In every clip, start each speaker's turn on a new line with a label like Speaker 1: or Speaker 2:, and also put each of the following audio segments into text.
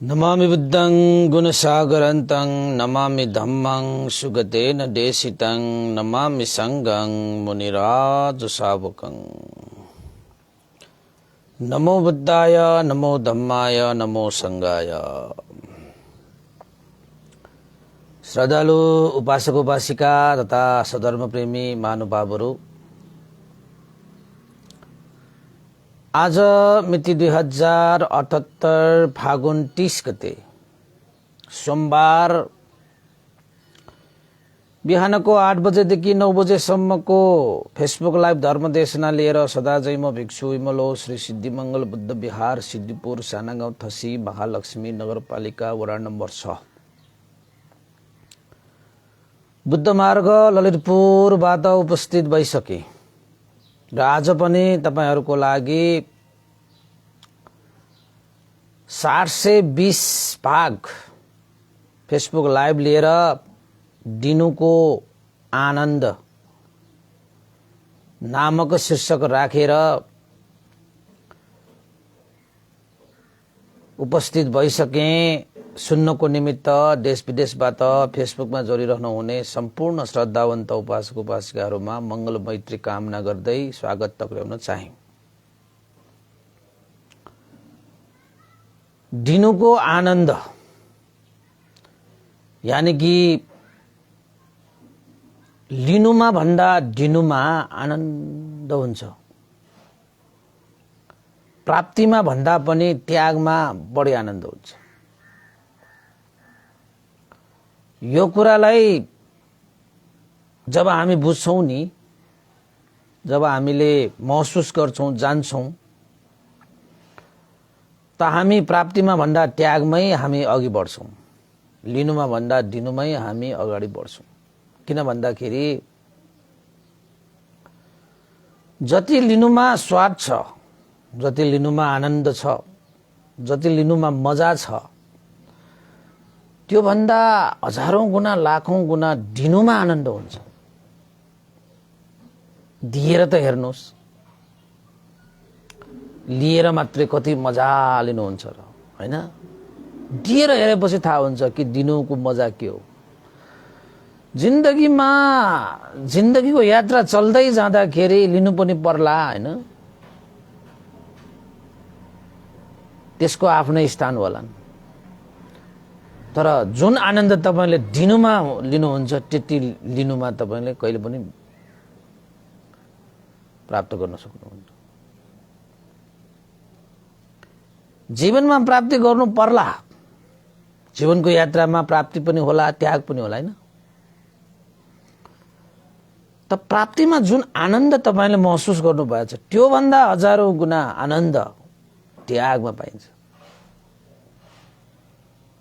Speaker 1: नमामि बुद्धं गुणसागरन्तं नमामि धम्मं सुगतेन देशितं नमामि संघं मुनिराज शावकं। नमो बुद्धाय नमो धम्माय नमो संघाय। श्रद्धालु उपासक उपासिका तथा सधर्म प्रेमी महानुभावहरू, आज मिति 2078 फागुन 30 गते सोमबार बिहानको 8 बजेदेखि 9 बजेसम्मको फेसबुक लाइभ धर्मदेशना लिएर सदाजै म भिक्षु इमलो श्री सिद्धिमंगल बुद्ध विहार सिद्धिपुर सानागाउँ थसी महालक्ष्मी नगरपालिका वडा नम्बर 6 बुद्ध मार्ग ललितपुरबाट उपस्थित भइसके र आज पनि तपाईहरुको लागि 720 भाग फेसबुक लाइभ लिएर दिनुको आनन्द नामक शीर्षक राखेर उपस्थित भइसके। सुन्नको निमित्त देश विदेशबाट फेसबुकमा जोडिरहनु हुने सम्पूर्ण श्रद्धावन्त उपासक उपासिकाहरूमा मंगल मैत्री कामना गर्दै स्वागत टक्र्याउन चाहे। दिनुको आनन्द यानी कि लिनुमा भन्दा दिनुमा आनन्द हुन्छ। प्राप्तिमा भन्दा पनि त्यागमा बढी आनन्द हुन्छ। यो कुरालाई जब हामी बुझ्छौं नि, जब हामीले महसुस गर्छौं जान्छौं, त हामी प्राप्तिमा भन्दा त्यागमै हामी अघि बढ्छौं, लिनुमा भन्दा दिनुमै हामी अगाडि बढ्छौं। किन भन्दाखेरि जति लिनुमा स्वाद छ, जति लिनुमा आनन्द छ, जति लिनुमा मजा छ, त्यो भन्दा हजारौं गुना लाखौं गुना दिनुमा आनन्द हुन्छ। दिएर त हेर्नुस्, लिएर मात्रै कति मजा लिनुहुन्छ र, हैन? दिएर हेरेपछि थाहा हुन्छ कि दिनुको मजा के हो। जिन्दगीको यात्रा चल्दै जाँदाखेरि लिनु पनि पर्ला, हैन? त्यसको आफ्नै स्थान होलान्। तर जुन आनन्द तपाईले दिनुमा लिनुहुन्छ त्यति लिनुमा तपाईले कहिले पनि प्राप्त गर्न सक्नुहुन्न। जीवनमा प्राप्ति गर्नु पर्ला, जीवनको यात्रामा प्राप्ति पनि होला त्याग पनि होला, हैन? त प्राप्तिमा जुन आनन्द तपाईले महसुस गर्नुभएको छ त्यो भन्दा हजारौं गुना आनन्द त्यागमा पाइन्छ।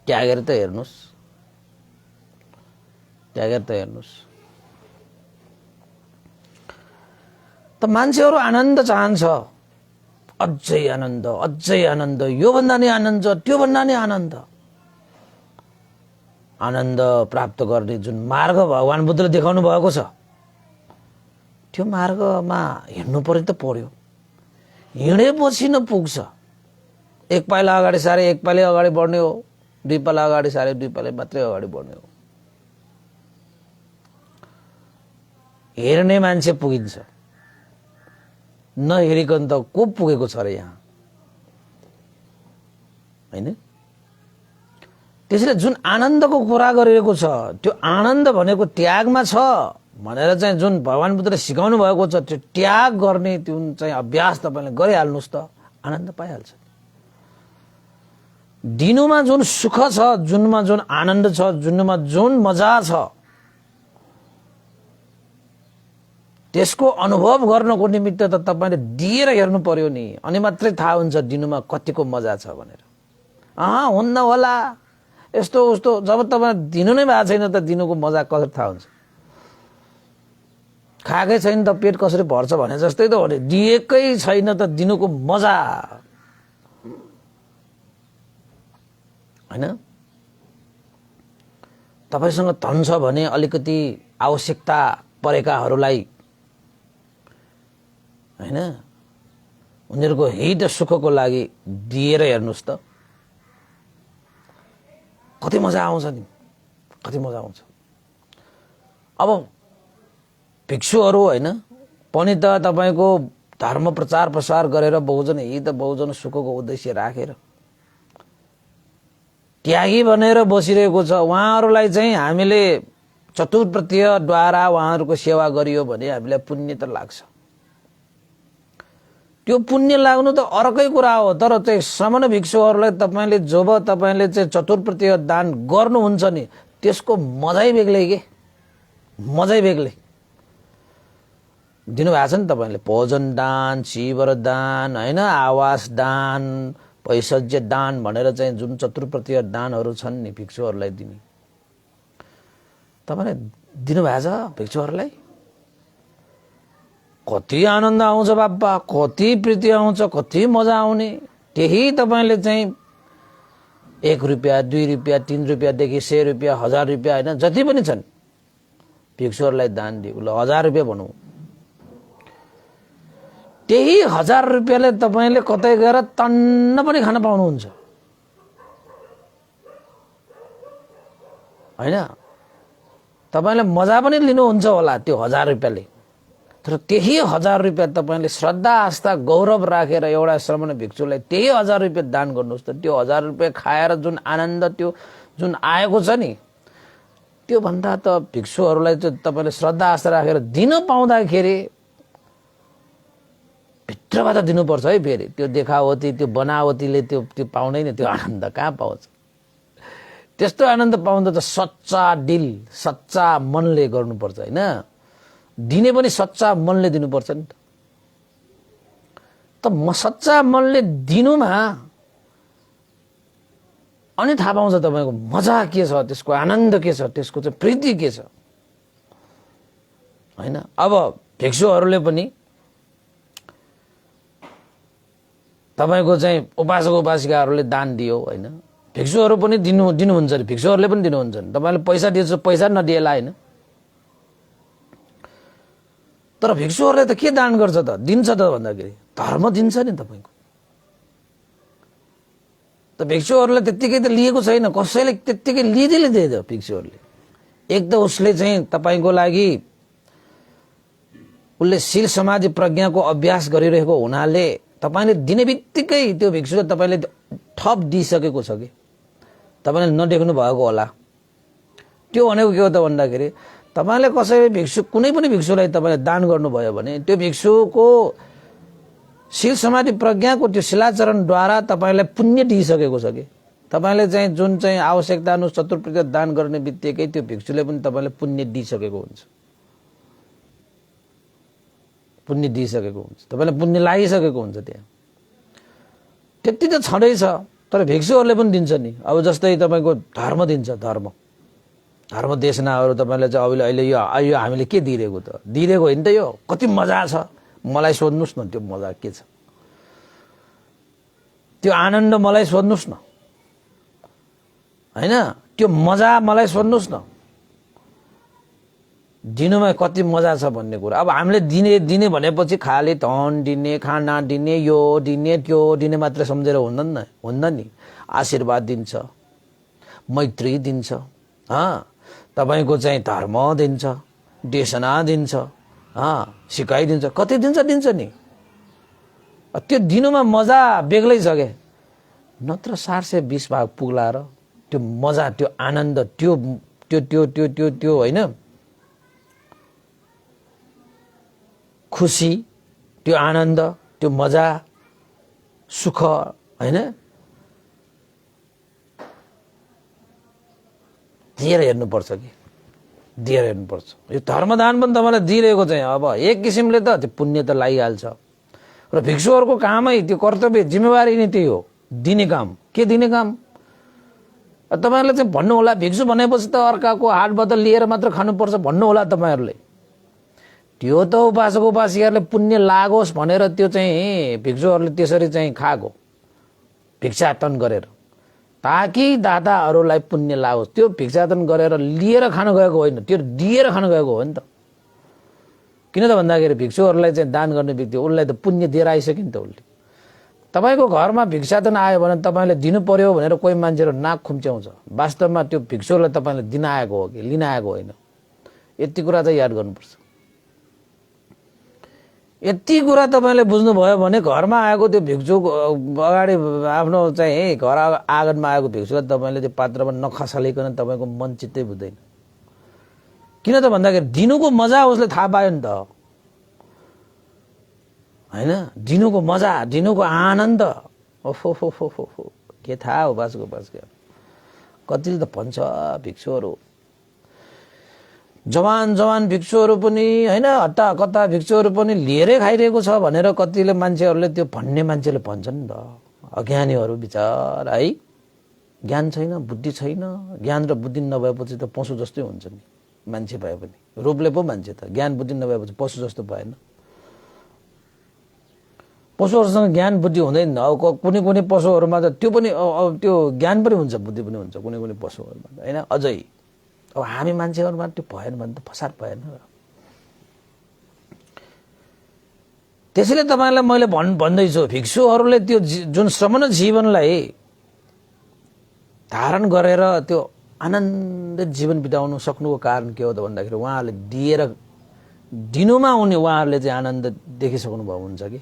Speaker 1: त्यागेर त हेर्नुस्, त्यागेर त हेर्नुस्। त मान्छेहरु आनन्द चाहन्छ, अझै आनन्द, अझै आनन्द, यो भन्दा नि आनन्द, त्यो भन्दा नि आनन्द। आनन्द प्राप्त गर्ने जुन मार्ग भगवान बुद्धले देखाउनु भएको छ त्यो मार्गमा हिँड्नु पर्यो त पर्यो। हिँडेपछि न पुग्छ। एक पाइला अगाडि सारे एक पाइला अगाडि बढ्ने हो, दुई पाइला अगाडि सारे दुई पाइला मात्रै अगाडि बढ्ने हो। हेर्ने मान्छे पुगिन्छ, नहेरिकन त को पुगेको छ र यहाँ, हैन? त्यसैले जुन आनन्दको कुरा गरिएको छ त्यो आनन्द भनेको त्यागमा छ भनेर चाहिँ जुन भगवान बुद्धले सिकाउनु भएको छ त्यो त्याग गर्ने जुन चाहिँ अभ्यास तपाईले गरिहाल्नुस् त आनन्द पाइहाल्छ। दिनुमा जुन सुख छ, जुनमा जुन आनन्द छ, जुनमा जुन मजा छ, त्यसको अनुभव गर्नको निमित्त त तपाईले दिएर हेर्नु पर्यो नि, अनि मात्रै थाहा हुन्छ दिनुमा कतिको मजा छ भनेर। हुन्न होला यस्तो उस्तो, जब तपाईले दिनु नै भएको छैन त दिनुको मजा कसरी थाहा हुन्छ? खाएकै छैन त पेट कसरी भर्छ भने जस्तै त हो नि। दिएकै छैन त दिनुको मजा, हैन? तपाईसँग धन छ भने अलिकति आवश्यकता परेकाहरूलाई, हैन, उनीहरूको हित सुखको लागि दिएर हेर्नुस् त। कति मजा आउँछ नि, कति मजा आउँछ। अब भिक्षुहरू होइन पनि त तपाईँको धर्म प्रचार प्रसार गरेर बहुजन हित बहुजन सुखको उद्देश्य राखेर त्यागी बनेर बसिरहेको छ। उहाँहरूलाई चाहिँ हामीले चतुर्प्रत्ययद्वारा उहाँहरूको सेवा गरियो भने हामीलाई पुण्य त लाग्छ। त्यो पुण्य लाग्नु त अर्कै कुरा हो, तर चाहिँ श्रमण भिक्षुहरूलाई तपाईँले जब तपाईँले चाहिँ चतुर्प्रत्यय दान गर्नुहुन्छ नि त्यसको मजै बेग्लै के, मजै बेग्लै। दिनुभएको छ नि तपाईँले भोजन दान, शिवर दान होइन, आवास दान, पैसज्य दान भनेर चाहिँ जुन चतुर्प्रत्यय दानहरू छन् नि भिक्षुहरूलाई दिने, तपाईँले दिनुभएको छ भिक्षुहरूलाई। कति आनन्द आउँछ बाबा, कति प्रीति आउँछ, कति मजा आउने। त्यही तपाईँले चाहिँ 1 रुपियाँ 2 रुपियाँ 3 रुपियाँदेखि 100 रुपियाँ 1000 रुपियाँ होइन जति पनि छन् भिक्षुहरूलाई दान दिएको। ल 1000 रुपियाँ भनौँ, त्यही 1000 रुपियाँले तपाईँले कतै गएर तन्न पनि खान पाउनुहुन्छ होइन। तपाईँले मजा पनि लिनुहुन्छ होला त्यो 1000 रुपियाँले, तर त्यही 1000 रुपियाँ तपाईँले श्रद्धा आस्था गौरव राखेर एउटा श्रमण भिक्षुलाई त्यही 1000 रुपियाँ दान गर्नुहोस् त। त्यो 1000 रुपियाँ खाएर जुन आनन्द त्यो जुन आएको छ नि, त्यो भन्दा त भिक्षुहरूलाई चाहिँ तपाईँले श्रद्धा आस्था राखेर दिन पाउँदाखेरि भित्रबाट दिनुपर्छ है। फेरि त्यो देखावती त्यो बनावतीले त्यो त्यो पाउँदैन, त्यो आनन्द कहाँ पाउँछ। त्यस्तो आनन्द पाउँदा त सच्चा दिल सच्चा मनले गर्नुपर्छ होइन। दिने पनि सच्चा मनले दिनुपर्छ नि त। म सच्चा मनले दिनुमा अनि थाहा पाउँछ तपाईँको मजा के छ, त्यसको आनन्द के छ, त्यसको चाहिँ प्रीति के छ होइन। अब भिक्षुहरूले पनि तपाईँको चाहिँ उपासक उपासिकाहरूले दान दियो होइन, भिक्षुहरू पनि दिनुहुन्छ नि, भिक्षुहरूले पनि दिनुहुन्छ नि। तपाईँले पैसा दिएछ, पैसा नदिएला होइन, तर भिक्षुहरूले त के दान गर्छ त, दिन्छ त भन्दाखेरि धर्म दिन्छ नि तपाईँको। त भिक्षुहरूले त्यत्तिकै त लिएको छैन, कसैले त्यत्तिकै लिँदैन भिक्षुहरूले। एक त उसले चाहिँ तपाईँको लागि उसले शील समाधि प्रज्ञाको अभ्यास गरिरहेको हुनाले तपाईँले दिने बित्तिकै त्यो भिक्षुले तपाईँले थप दिइसकेको छ कि तपाईँले नदेख्नु भएको होला। त्यो भनेको के हो त भन्दाखेरि तपाईँले कसैले भिक्षु कुनै पनि भिक्षुलाई तपाईँले दान गर्नुभयो भने त्यो भिक्षुको शील समाधि प्रज्ञाको त्यो शिलाचरणद्वारा तपाईँलाई पुण्य दिइसकेको छ कि तपाईँले चाहिँ जुन चाहिँ आवश्यकता अनुसार चतुर्प्रत्यय दान गर्ने बित्तिकै त्यो भिक्षुले पनि तपाईँलाई पुण्य दिइसकेको हुन्छ, पुण्य दिइसकेको हुन्छ, तपाईँलाई पुण्य लागिसकेको हुन्छ। त्यहाँ त्यति त छँदैछ, तर भिक्षुहरूले पनि दिन्छ नि। अब जस्तै तपाईँको धर्म दिन्छ, धर्म देशनाहरू तपाईँले चाहिँ अहिले यो हामीले के दिइरहेको त, दिइरहेको होइन त। यो कति मजा छ मलाई सोध्नुहोस् न, त्यो मजा के छ, त्यो आनन्द मलाई सोध्नुहोस् न होइन, त्यो मजा मलाई सोध्नुहोस् न, दिनुमा कति मजा छ भन्ने कुरा। अब हामीले दिने भनेपछि खालि धन दिने, खाना दिने, यो दिने त्यो दिने मात्रै सम्झेर हुन्न नि। आशीर्वाद दिन्छ, मैत्री दिन्छ, तपाईँको चाहिँ धर्म दिन्छ, देशना दिन्छ, सिकाइदिन्छ, कति दिन्छ नि। त्यो दिनुमा मजा बेग्लै छ क्या, नत्र 720 भाग पुग्ला र त्यो मजा त्यो आनन्द त्यो त्यो त्यो त्यो त्यो त्यो होइन, खुसी त्यो आनन्द त्यो मजा सुख होइन, दिएर हेर्नुपर्छ कि दिएर हेर्नुपर्छ। यो धर्मदान पनि तपाईँलाई दिइरहेको चाहिँ अब एक किसिमले त त्यो पुण्य त लागिहाल्छ। र भिक्षुहरूको कामै त्यो कर्तव्य जिम्मेवारी नै त्यही हो, दिने काम। के दिने काम तपाईँहरूले चाहिँ भन्नु होला, भिक्षु भनेपछि त अर्काको हात बदल लिएर मात्र खानुपर्छ भन्नु होला तपाईँहरूले। त्यो त उपासक उपासिकाहरूले पुण्य लागोस् भनेर त्यो चाहिँ भिक्षुहरूले त्यसरी चाहिँ खाएको भिक्षाटन गरेर, ताकि दाताहरूलाई पुण्य लागोस्। त्यो भिक्षाटन गरेर लिएर खान गएको होइन, त्यो दिएर खान गएको हो नि त। किन त भन्दाखेरि भिक्षुहरूलाई चाहिँ दान गर्ने व्यक्ति उसलाई त पुण्य दिएर आइसक्यो नि त उसले। तपाईको घरमा भिक्षाटन आयो भने तपाईले दिनु पर्यो भनेर कोही मान्छेहरु नाक खुम्च्याउँछ। वास्तवमा त्यो भिक्षुलाई तपाईले दिन आएको हो कि लिन आएको होइन। यति कुरा चाहिँ याद गर्नुपर्छ। यति कुरा तपाईले बुझ्नुभयो भने घरमा आएको त्यो भिक्षु अगाडि आफ्नो चाहिँ घर आँगनमा आएको भिक्षुलाई तपाईले त्यो पात्रमा नखसालिकन तपाईको मन चित्तै बुझ्दैन। किन त भन्दाखेरि दिनुको मजा उसले थाहा पायो नि त, हैन? दिनुको मजा, दिनुको आनन्द, ओहो हो हो हो हो, के थाहा हो बासको बास के। कतिले त भन्छ भिक्षुहरू, जवान भिक्षुहरू पनि हैन, हट्टा कता भिक्षुहरू पनि लिएरै खाइरहेको छ भनेर कतिले मान्छेहरूले त्यो भन्ने मान्छेले भन्छन् नि त। अज्ञानीहरू बिचार है, ज्ञान छैन, बुद्धि छैन। ज्ञान र बुद्धि नभएपछि त पशु जस्तै हुन्छ नि मान्छे भए पनि। रूपले पो मान्छे त, ज्ञान बुद्धि नभएपछि पशु जस्तो भएन। पशुहरूसँग ज्ञान बुद्धि हुँदैन। कुनै कुनै पशुहरूमा त त्यो पनि त्यो ज्ञान पनि हुन्छ, बुद्धि पनि हुन्छ कुनै कुनै पशुहरूमा, हैन? अझै अब हामी मान्छेहरूमा त्यो भएन भने त फसाद भएन। त्यसैले तपाईलाई मैले भन्दैछु, भिक्षुहरूले त्यो जुन श्रमण जीवनलाई धारण गरेर त्यो आनन्दित जीवन बिताउन सक्नुको कारण के हो त भन्दाखेरि उहाँहरूले दिएर दिनुमा उहाँहरूले चाहिँ आनन्द देखिसक्नु भएको हुन्छ कि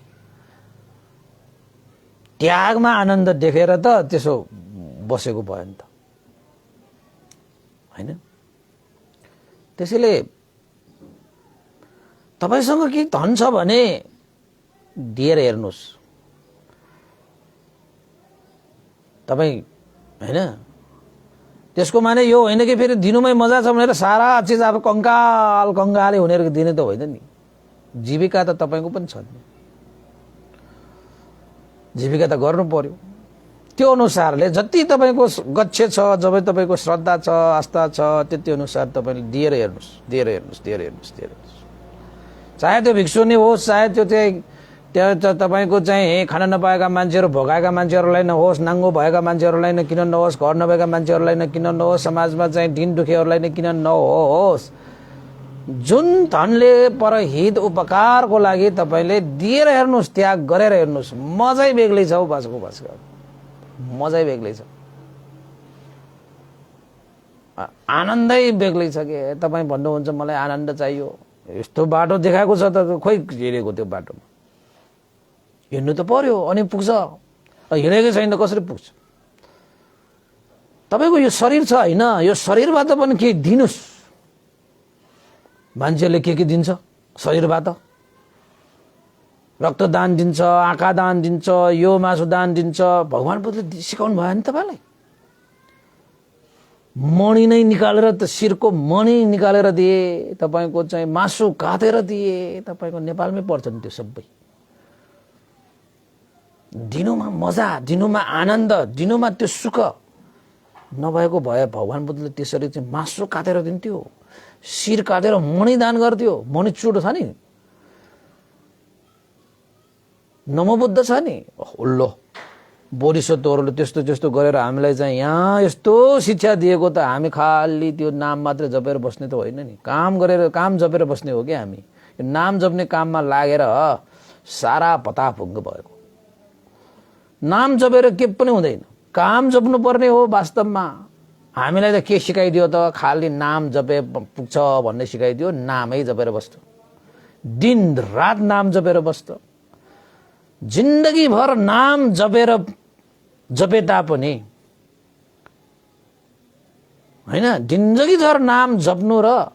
Speaker 1: त्यागमा आनन्द देखेर त त्यसो बसेको भयो नि त, हैन? त्यसैले तपाईसँग के धन छ भने दिएर हेर्नुहोस्। तपाई हैन, त्यसको माने यो होइन कि फेरि दिनुमै मजा छ भनेर सारा चिज अब कंगाले हुनेर दिने त होइन नि। जीविका त तपाईको पनि छ नि, जीविका त गर्नु पर्यो। त्यो अनुसारले जति तपाईको गच्छ छ, जब तपाईको श्रद्धा छ, आस्था छ, त्यति अनुसार तपाईले दिएर हेर्नुस्, दिएर हेर्नुस्, दिएर हेर्नुस्, दिएर हेर्नुस्। चाहे त्यो भिक्षु नै होस्, चाहे त्यो चाहिँ तपाईको चाहिँ खान नपाएका मान्छेहरू, भोगाएका मान्छेहरूलाई नहोस्, नाङ्गो भएका मान्छेहरूलाई नै किन नहोस्, घर नभएका मान्छेहरूलाई नै किन नहोस्, समाजमा चाहिँ दिन दुखीहरूलाई नै किन नहोस्, जुन धनले परहित उपकारको लागि तपाईले दिएर हेर्नुस्, त्याग गरेर हेर्नुस्। मजै बेग्लै छ हौ बासको बासको, मजै बेग्लै छ, आनन्दै बेग्लै छ के। तपाई भन्नुहुन्छ मलाई आनन्द चाहियो, यस्तो बाटो देखाएको छ त खोइ हिँडेको त्यो बाटोमा हिँड्नु त पर्यो अनि पुग्छ। हिँडेकै छैन त कसरी पुग्छ? तपाईको यो शरीर छ हैन, यो शरीरबाट पनि के दिनुस्। मान्छेले के दिन्छ शरीरबाट? रक्तदान दिन्छ, आँखा दान दिन्छ, यो मासु दान दिन्छ। भगवान बुद्धले सिकाउनु भयो नि तपाईलाई। मणि नै निकालेर त शिरको मणि निकालेर दिए, तपाईको चाहिँ मासु काटेर दिए। तपाईको नेपालमै पर्छ नि त्यो सबै। दिनुमा मजा, दिनुमा आनन्द, दिनुमा त्यो सुख नभएको भए भगवान बुद्धले त्यसरी चाहिँ मासु काटेर दिन्थ्यो, शिर काटेर मणि दान गर्थ्यो। मणि चुडो छ नि, नमोबुद्ध छ नि, उल्लो बोधिसत्वहरूले त्यस्तो त्यस्तो गरेर हामीलाई चाहिँ यहाँ यस्तो शिक्षा दिएको त हामी खाली त्यो नाम मात्र जपेर बस्ने त होइन नि। काम गरेर, काम जपेर बस्ने हो कि हामी? यो नाम जप्ने काममा लागेर सारा पताफुङ्ग भएको। नाम जपेर के पनि हुँदैन, काम जप्नु पर्ने हो वास्तवमा। हामीलाई त के सिकाइदियो त? खाली नाम जपे पुग्छ भन्ने सिकाइदियो। नामै जपेर बस्छ, दिन रात नाम जपेर बस्छ। जिन्दगी भर नाम जपे तापनि हैन, जिन्दगी भर नाम जप्नु र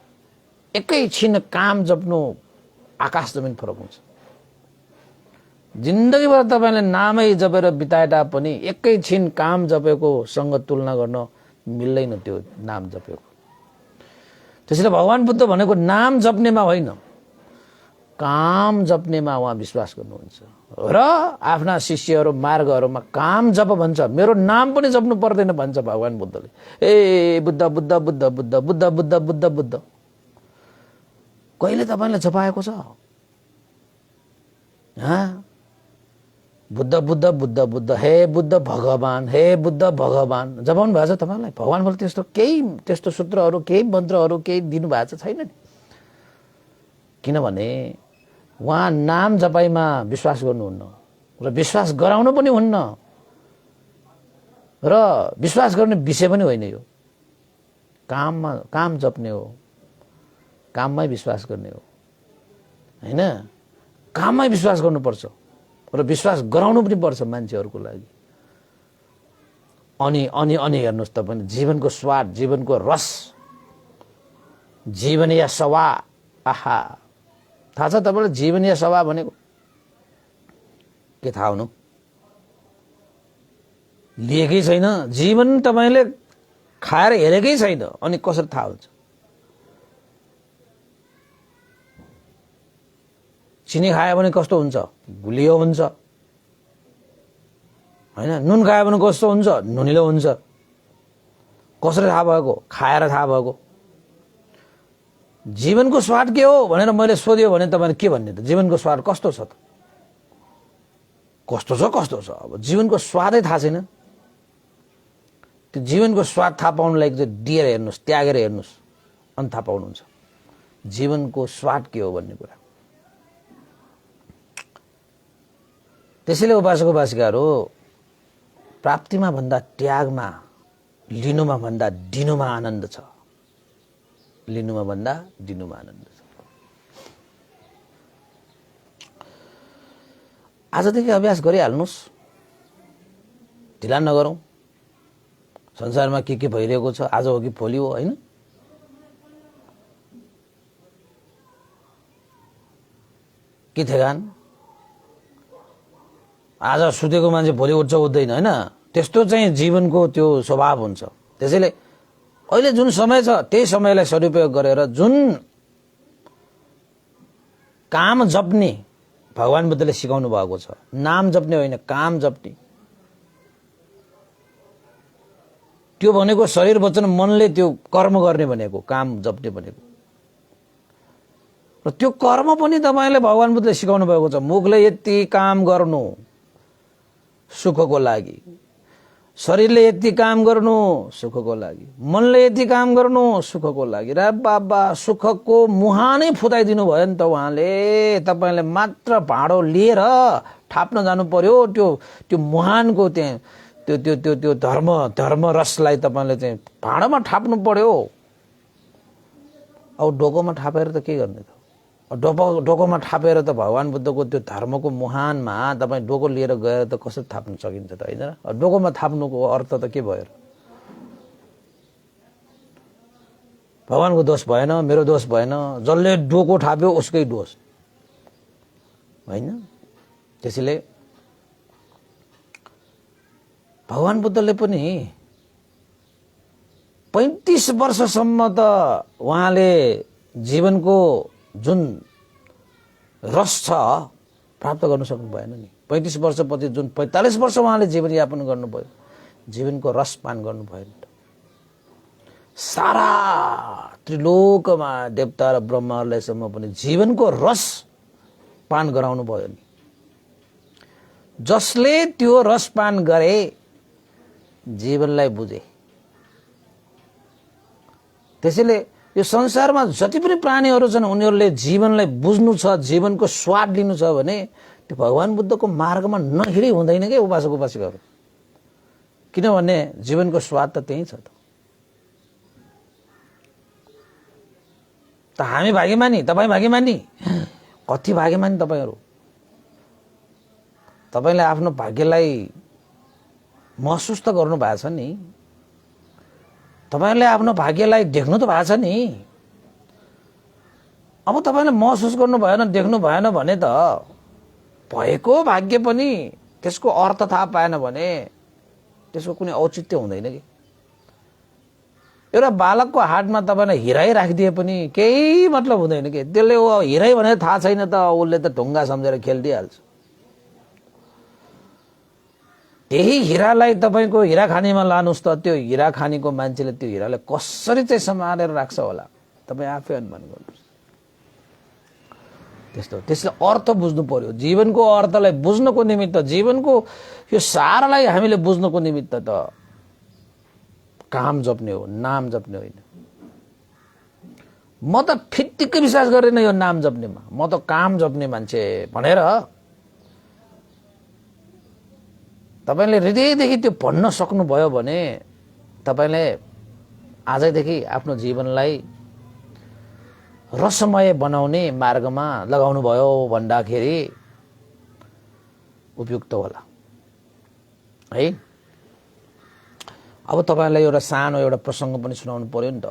Speaker 1: एकैछिन काम जप्नु आकाश जमिन फरक हुन्छ। जिन्दगी भर तपाईले नामै जपेर बिताए तापनि एकैछिन काम जपेको सँग तुलना गर्न मिल्दैन त्यो नाम जपेको। त्यसैले भगवान बुद्ध भनेको नाम जप्नेमा होइन, काम जप्नेमा उहाँ विश्वास गर्नुहुन्छ र आफ्ना शिष्यहरू मार्गहरूमा काम जप भन्छ। मेरो नाम पनि जप्नु पर्दैन भन्छ भगवान बुद्धले। ए बुद्ध बुद्ध बुद्ध बुद्ध बुद्ध बुद्ध बुद्ध बुद्ध कहिले तपाईले जपाएको छ? बुद्ध बुद्ध बुद्ध बुद्ध, हे बुद्ध भगवान, हे बुद्ध भगवान जपाउनु भएको छ तपाईलाई? भगवान बोले त्यस्तो केही, त्यस्तो सूत्रहरू, केही मन्त्रहरू केही दिनु भएको छैन नि। किनभने उहाँ नाम जपाइमा विश्वास गर्नुहुन्न, र विश्वास गराउनु पनि हुन्न र विश्वास गर्ने विषय पनि होइन यो। काम जप्ने हो, काममै विश्वास गर्ने हो हैन। काममै विश्वास गर्नुपर्छ र विश्वास गराउनु पनि पर्छ मान्छेहरूको लागि। अनि अनि अनि हेर्नुहोस् तपाईँ, जीवनको स्वाद, जीवनको रस, जीवनीय सवा। आहा, थाहा छ तपाईँलाई जीवनीय सवा भनेको के? थाहा हुनु लिएकै छैन, जीवन तपाईँले खाएर हेरेकै छैन, अनि कसरी थाहा हुन्छ? चिनी खायो भने कस्तो हुन्छ? गुलियो हुन्छ हैन। नुन खायो भने कस्तो हुन्छ? नुनिलो हुन्छ। कसरी थाहा भएको? खाएर थाहा भएको। जीवनको स्वाद के हो भनेर मैले सोध्यो भने तपाईँले के भन्ने त? जीवनको स्वाद कस्तो छ त? कस्तो छ? अब जीवनको स्वादै थाहा छैन। त्यो जीवनको स्वाद थाहा पाउनुलाई चाहिँ दिएर हेर्नुहोस्, त्यागेर हेर्नुहोस्, अनि थाहा पाउनुहुन्छ जीवनको स्वाद के हो भन्ने कुरा। त्यसैले उपासक उपासिकाहरू, प्राप्तिमा भन्दा त्यागमा, लिनुमा भन्दा दिनुमा आनन्द छ। लिनुमा भन्दा दिनुमा आनन्द छ। आजदेखि अभ्यास गरिहाल्नुहोस्, ढिला नगरौँ। संसारमा के भइरहेको छ, आज हो कि भोलि हो हैन। के ठेगान? आज सुतेको मान्छे भोलि उठ्छ उठ्दैन हैन। त्यस्तो चाहिँ जीवनको त्यो स्वभाव हुन्छ। त्यसैले अहिले जुन समय छ त्यही समयलाई सदुपयोग गरेर जुन काम जप्ने भगवान बुद्धले सिकाउनु भएको छ, नाम जप्ने होइन, काम जप्ने। त्यो भनेको शरीर वचन मनले त्यो कर्म गर्ने भनेको, काम जप्ने भनेको। र त्यो कर्म पनि तपाईले भगवान बुद्धले सिकाउनु भएको छ। मुखले यति काम गर्नु सुखको लागि, शरीरले यति काम गर्नु सुखको लागि, मनले यति काम गर्नु सुखको लागि। र बाबा सुखको मुहानै फुटाइदिनु भयो नि त उहाँले। तपाईले मात्र भाँडो लिएर थाप्न जानु पर्यो। त्यो मुहानको त्यहाँ त्यो त्यो त्यो त्यो धर्म रसलाई तपाईले चाहिँ भाँडोमा थाप्नु पर्यो। अब डोकोमा थापेर त के गर्ने त? डोकोमा थापेर त भगवान बुद्धको त्यो धर्मको मुहानमा तपाईँ डोको लिएर गएर त कसरी थाप्न सकिन्छ त होइन? डोकोमा थाप्नुको अर्थ त के भयो? भगवानको दोष भएन, मेरो दोष भएन। जसले डोको थाप्यो उसकै दोष होइन। त्यसैले भगवान बुद्धले पनि 35 वर्षसम्म त उहाँले जीवनको जुन रस छ प्राप्त गर्न सक्नु भएन नि। 35 वर्षपछि जुन 45 वर्ष उहाँले जीवनयापन गर्नुभयो, जीवनको रस पान गर्नु भएन। सारा त्रिलोकमा देवता र ब्रह्माहरूलाईसम्म पनि जीवनको रस पान गराउनु भयो नि। जसले त्यो रस पान गरे जीवनलाई बुझे। त्यसैले यो संसारमा जति पनि प्राणीहरू छन् उनीहरूले जीवनलाई बुझ्नु छ, जीवनको स्वाद लिनु छ भने त्यो भगवान बुद्धको मार्गमा नहिँडी हुँदैन के उपासक उपासिकाहरू। किनभने जीवनको स्वाद त त्यही छ त हामी भाग्यमानी, तपाईँ भाग्यमानी। कति भाग्यमानी तपाईँहरू? तपाईँले आफ्नो भाग्यलाई महसुस त गर्नु भएको छ नि। तपाईहरुले आफ्नो भाग्यलाई देख्नु त भएको छ नि। अब तपाईले महसुस गर्नु भएन, देख्नु भएन भने त भएको भाग्य पनि त्यसको अर्थ थाहा पाएन भने त्यसको कुनै औचित्य हुँदैन कि। एउटा बालकको हातमा तपाईले हिरै राखिदिए पनि केही मतलब हुँदैन कि। त्यसले ओ हिरै भनेर थाहा छैन त उसले त ढुङ्गा सम्झेर खेल्दिहाल्छ। त्यही हिरालाई तपाईको हिरा खानीमा लानुस् त त्यो हिरा खानीको मान्छेले त्यो हिरालाई कसरी चाहिँ सम्हालेर राख्छ होला तपाई आफै अनुमान गर्नुस्। त्यसले अर्थ बुझ्नु पर्यो। जीवनको अर्थलाई बुझ्नको निमित्त, जीवनको यो सारलाई हामीले बुझ्नको निमित्त त काम जप्ने हो, नाम जप्ने होइन। म त फिट्टिकै विश्वास गरेन यो नाम जप्नेमा। म त काम जप्ने मान्छे भनेर तपाईले हृदयदेखि त्यो भन्न सक्नुभयो भने तपाईले आजैदेखि आफ्नो जीवनलाई रसमय बनाउने मार्गमा लगाउनु भयो भन्दाखेरि उपयुक्त होला है। अब तपाईलाई एउटा सानो एउटा प्रसंग पनि सुनाउनु पर्यो नि त।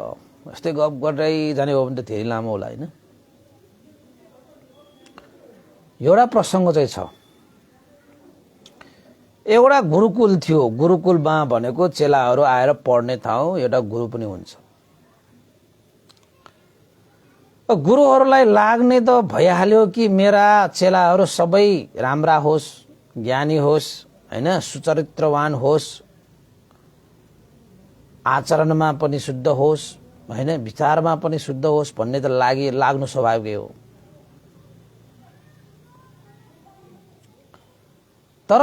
Speaker 1: यस्तै गफ गर्दै जाने हो भने त धेरै लामो होला हैन। एउटा प्रसंग चाहिँ छ। एउटा गुरुकुल थियो। गुरुकुलमा भनेको चेलाहरू आएर पढ्ने ठाउँ, एउटा गुरु पनि हुन्छ। गुरुहरूलाई लाग्ने त भइहाल्यो कि मेरा चेलाहरू सबै राम्रा होस्, ज्ञानी होस् हैन, सुचरित्रवान होस्, आचरणमा पनि शुद्ध होस् हैन, विचारमा पनि शुद्ध होस् भन्ने त लाग्नु स्वाभाविक हो। तर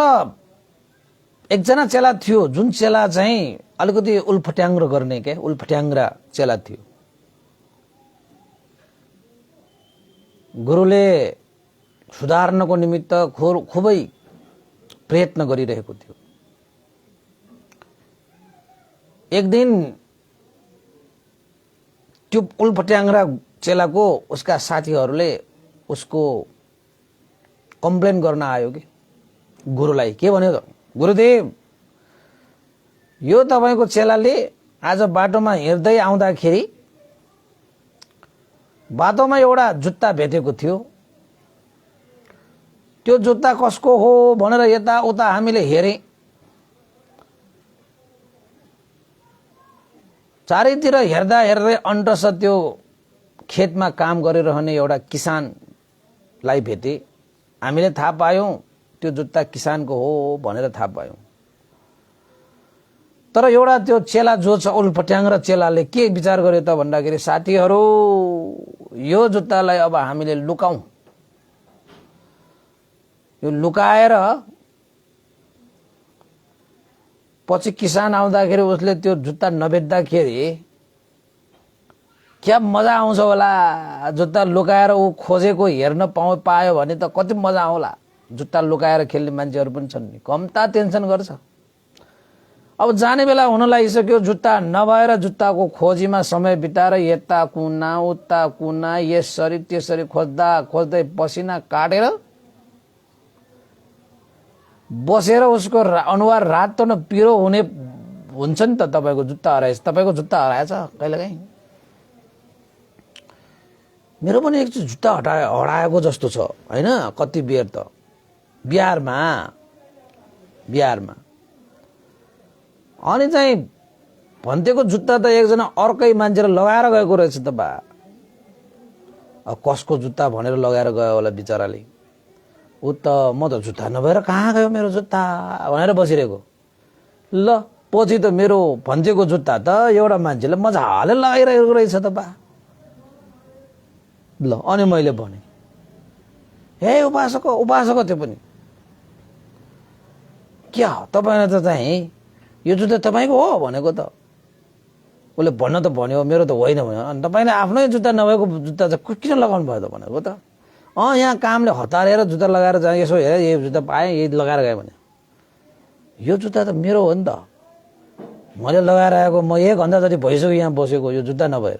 Speaker 1: एकजना चेला थियो जुन चेला चाहिँ अलिकति उल्फट्याङ्ग्र गर्ने के उल्फट्याङ्ग्रा चेला थियो। गुरुले सुधार्नको निमित्त खुबै प्रयत्न गरिरहेको थियो। एक दिन त्यो उल्फट्याङ्ग्रा चेलाको उसका साथीहरूले उसको कम्प्लेन गर्न आयो कि गुरुलाई। के भन्यो त, गुरुदेव यो तपाईको चेलाले आज बाटोमा हिँड्दै आउँदाखेरि बाटोमा एउटा जुत्ता भेटेको थियो। त्यो जुत्ता कसको हो भनेर यता उता हामीले हेरे, चारैतिर हेर्दा हेर्दै अन्टस त्यो खेतमा काम गरिरहने एउटा किसानलाई भेटे। हामीले थाहा पायौं त्यो जुत्ता किसानको हो भनेर थाहा पायौं। तर एउटा त्यो चेला जो छ उल्फट्याङ्ग्रा चेलाले के विचार गर्यो त भन्दाखेरि, साथीहरू यो जुत्तालाई अब हामीले लुकाउँ। यो लुकाएर पछि किसान आउँदाखेरि उसले त्यो जुत्ता नबेच्दाखेरि क्या मजा आउँछ होला। जुत्ता लुकाएर ऊ खोजेको हेर्न पायो भने त कति मजा आउला। जुत्ता लुकाएर खेल्ने मान्छेहरू पनि छन् नि, कम्ता टेन्सन गर्छ। अब जाने बेला हुन लागिसक्यो, जुत्ता नभएर जुत्ताको खोजीमा समय बिताएर यता कुना उता कुना यसरी त्यसरी खोज्दा खोज्दै पसिना काटेर बसेर उसको अनुहार रातो न पिरो हुन्छ नि त। तपाईको जुत्ता हराएछ, तपाईको जुत्ता हराएछ कहिलेकाहीँ। मेरो पनि एक जुत्ता हराएको जस्तो छ हैन। कति बेर त बिहारमा अनि चाहिँ भन्तेको जुत्ता त एकजना अर्कै मान्छेले लगाएर गएको रहेछ त बा। कसको जुत्ता भनेर लगाएर गयो होला बिचराले। ऊ त म त जुत्ता नभएर कहाँ गयो मेरो जुत्ता भनेर बसिरहेको। ल पछि त मेरो भन्तेको जुत्ता त एउटा मान्छेले मजाले लगाइरहेको रहेछ त बा। ल अनि मैले भने, हे उपासक त्यो पनि क्या तपाईले त चाहिँ यो जुत्ता तपाईको हो भनेको त। उसले भन्न त भन्यो मेरो त होइन भन्यो। अनि तपाईले आफ्नै जुत्ता नभएको जुत्ता चाहिँ किन लगाउनु भयो त भनेको त। यहाँ कामले हतारेर जुत्ता लगाएर जाए, यसो हेरे यो जुत्ता पाएँ यही लगाएर गएँ भने यो जुत्ता त मेरो हो नि त। मैले लगाएर आएको, म 1 घण्टा जति भइसक्यो यहाँ बसेको यो जुत्ता नभएर।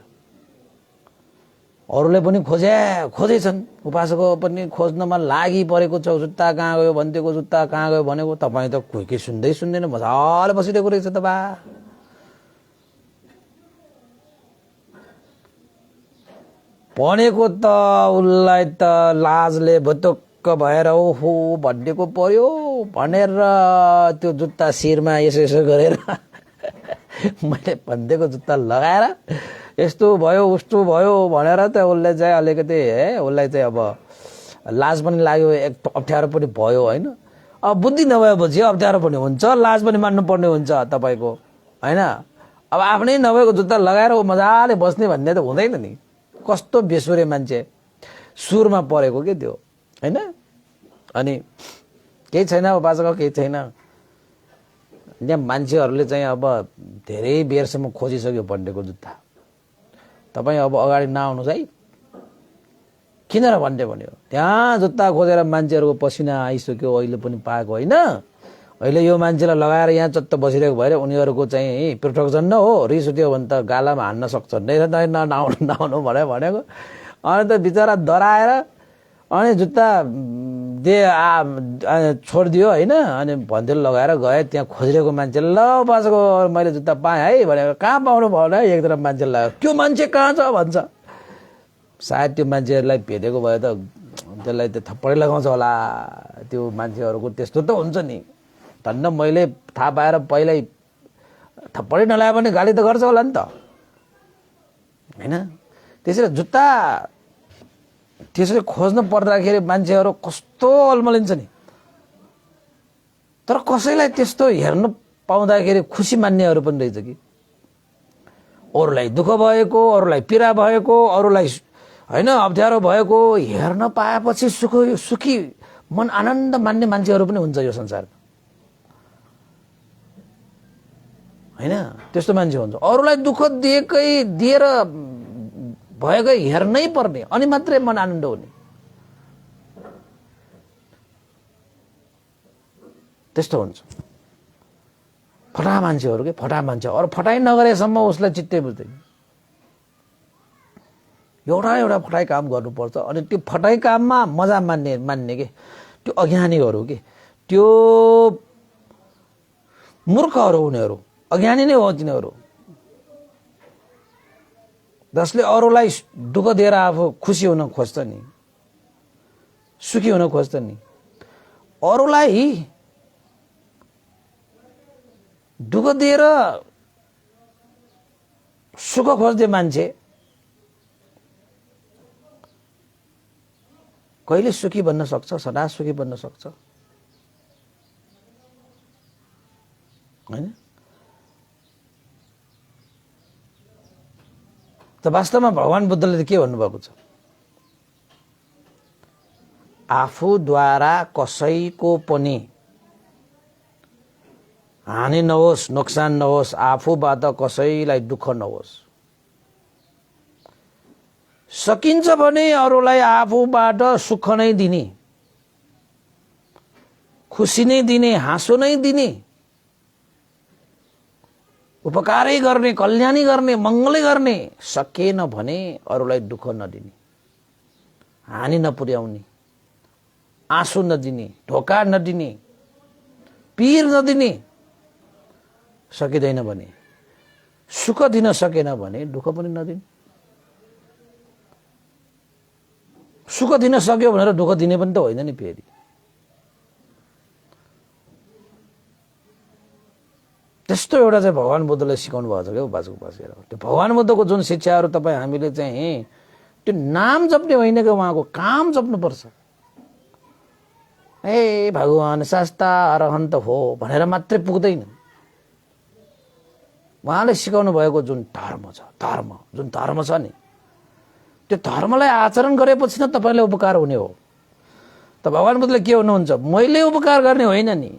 Speaker 1: अरूले पनि खोजेछन्, उपासक पनि खोज्नमा लागि परेको छ। जुत्ता कहाँ गयो भन्तेको जुत्ता कहाँ गयो भनेको। तपाईँ त कोही सुन्दै सुन्दैन मजाले बसिरहेको रहेछ त बा। भनेको त उसलाई त लाजले भुतुक्क भएर ओहो भन्नेको पर्यो भनेर त्यो जुत्ता शिरमा यसो गरेर मैले भन्देको जुत्ता लगाएर यस्तो भयो उस्तो भयो भनेर त उसले चाहिँ अलिकति उसलाई चाहिँ अब लाज पनि लाग्यो, एक अप्ठ्यारो पनि भयो हैन। अब बुद्धि नभएपछि अप्ठ्यारो पनि हुन्छ, लाज पनि मान्नु पर्ने हुन्छ तपाईको हैन। अब आफ्नै नभएको जुत्ता लगाएर मजाले बस्ने भन्ने त हुँदैन नि। कस्तो बेसुरे मान्छे सुरमा परेको के त्यो हैन। अनि केही छैन उपासक, केही छैन। यहाँ मान्छेहरूले चाहिँ अब धेरै बेरसम्म खोजिसक्यो भन्डेको जुत्ता। तपाईँ अब अगाडि नआउनुहोस् है किन भन्ने भन्यो। त्यहाँ जुत्ता खोजेर मान्छेहरूको पसिना आइसक्यो, अहिले पनि पाएको होइन। अहिले यो मान्छेलाई लगाएर यहाँ चत्त बसिरहेको भएर उनीहरूको चाहिँ प्रोटेक्सन न हो, रिस उठ्यो भने त गालामा हान्न सक्छ, नआउनु भनेको। अनि त बिचरा डराएर अनि जुत्ता छोडिदियो होइन। अनि भन्देल लगाएर गए, त्यहाँ खोजिरहेको मान्छेले ल बसको मैले जुत्ता पाएँ है भनेको। कहाँ पाउनु भएन है, एकजना मान्छेले लाग्यो, त्यो मान्छे कहाँ छ भन्छ। सायद त्यो मान्छेहरूलाई भेटेको भए त त्यसलाई त थप्पडै लगाउँछ होला। त्यो मान्छेहरूको त्यस्तो त हुन्छ नि, धन्न मैले थाहा पाएर पहिल्यै थप्पडै नलाए पनि गाली त गर्छ होला नि त होइन। त्यसरी जुत्ता त्यसरी खोज्नु पर्दाखेरि मान्छेहरू कस्तो अल्मलिन्छ नि। तर कसैलाई त्यस्तो हेर्नु पाउँदाखेरि खुसी मान्नेहरू पनि रहेछ कि। अरूलाई दुःख भएको, अरूलाई पीडा भएको, अरूलाई होइन अप्ठ्यारो भएको हेर्न पाएपछि सुखी मन आनन्द मान्ने मान्छेहरू पनि हुन्छ यो संसारमा होइन। त्यस्तो मान्छे हुन्छ, अरूलाई दुःख दिएर भएकै हेर्नै पर्ने, अनि मात्रै मन आनन्द हुने। त्यस्तो हुन्छ फटा मान्छेहरू के, फटा मान्छे। अरू फटाइ नगरेसम्म उसलाई चित्तै बुझ्दैन। एउटा फटाइ काम गर्नुपर्छ। अनि त्यो फटाइ काममा मजा मान्ने के त्यो अज्ञानीहरू के, त्यो मूर्खहरू, उनीहरू अज्ञानी नै हो तिनीहरू, जसले अरूलाई दुःख दिएर आफू खुसी हुन खोज्छ नि, सुखी हुन खोज्छ नि। अरूलाई दुःख दिएर सुख खोज्ने मान्छे कहिले सुखी बन्न सक्छ, सदा सुखी बन्न सक्छ होइन। त वास्तवमा भगवान बुद्धले के भन्नुभएको छ, आफूद्वारा कसैको पनि हानि नहोस्, नोक्सान नहोस्, आफूबाट कसैलाई दुःख नहोस्। सकिन्छ भने अरूलाई आफूबाट सुख नै दिने, खुसी नै दिने, हाँसो नै दिने, उपकारै गर्ने, कल्याणी गर्ने, मङ्गलै गर्ने। सकेन भने अरूलाई दुःख नदिने, हानि नपुर्याउने, आँसु नदिने, धोका नदिने, पीर नदिने। सकिँदैन भने, सुख दिन सकेन भने दुःख पनि नदिने। सुख दिन सक्यो भनेर दुःख दिने पनि त होइन नि फेरि। त्यस्तो एउटा चाहिँ भगवान बुद्धले सिकाउनु भएको छ क्या बाजुको बसेर। त्यो भगवान बुद्धको जुन शिक्षाहरू तपाईँ हामीले चाहिँ त्यो नाम जप्ने होइन कि उहाँको काम जप्नुपर्छ। ए भगवान शास्ता अरहन्त हो भनेर मात्रै पुग्दैन। उहाँले सिकाउनु भएको जुन धर्म छ, जुन धर्म छ नि, त्यो धर्मलाई आचरण गरेपछि न तपाईँलाई उपकार हुने हो। त भगवान बुद्धले के भन्नुहुन्छ, मैले उपकार गर्ने होइन नि,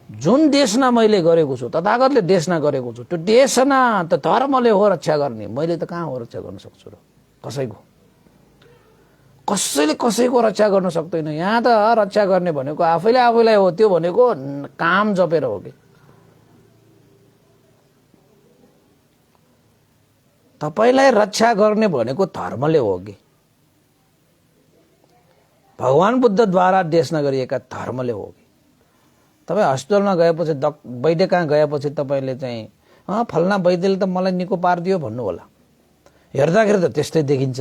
Speaker 1: जुन देशना मैले गरेको छु, तथागतले देशना गरेको छु, त्यो देशना त धर्मले हो रक्षा गर्ने। मैले त कहाँ हो रक्षा गर्न सक्छु र कसैको? कसैले कसैको रक्षा गर्न सक्दैन। यहाँ त रक्षा गर्ने भनेको आफैले आफैलाई हो। त्यो भनेको काम जपेर हो कि। तपाईलाई रक्षा गर्ने भनेको धर्मले हो कि भगवान बुद्धद्वारा देशना गरिएका धर्मले हो कि। तपाईँ हस्पिटलमा गएपछि वैद्य कहाँ गएपछि तपाईँले चाहिँ फल्ना वैद्यले त मलाई निको पारिदियो भन्नु होला, हेर्दाखेरि त त्यस्तै देखिन्छ।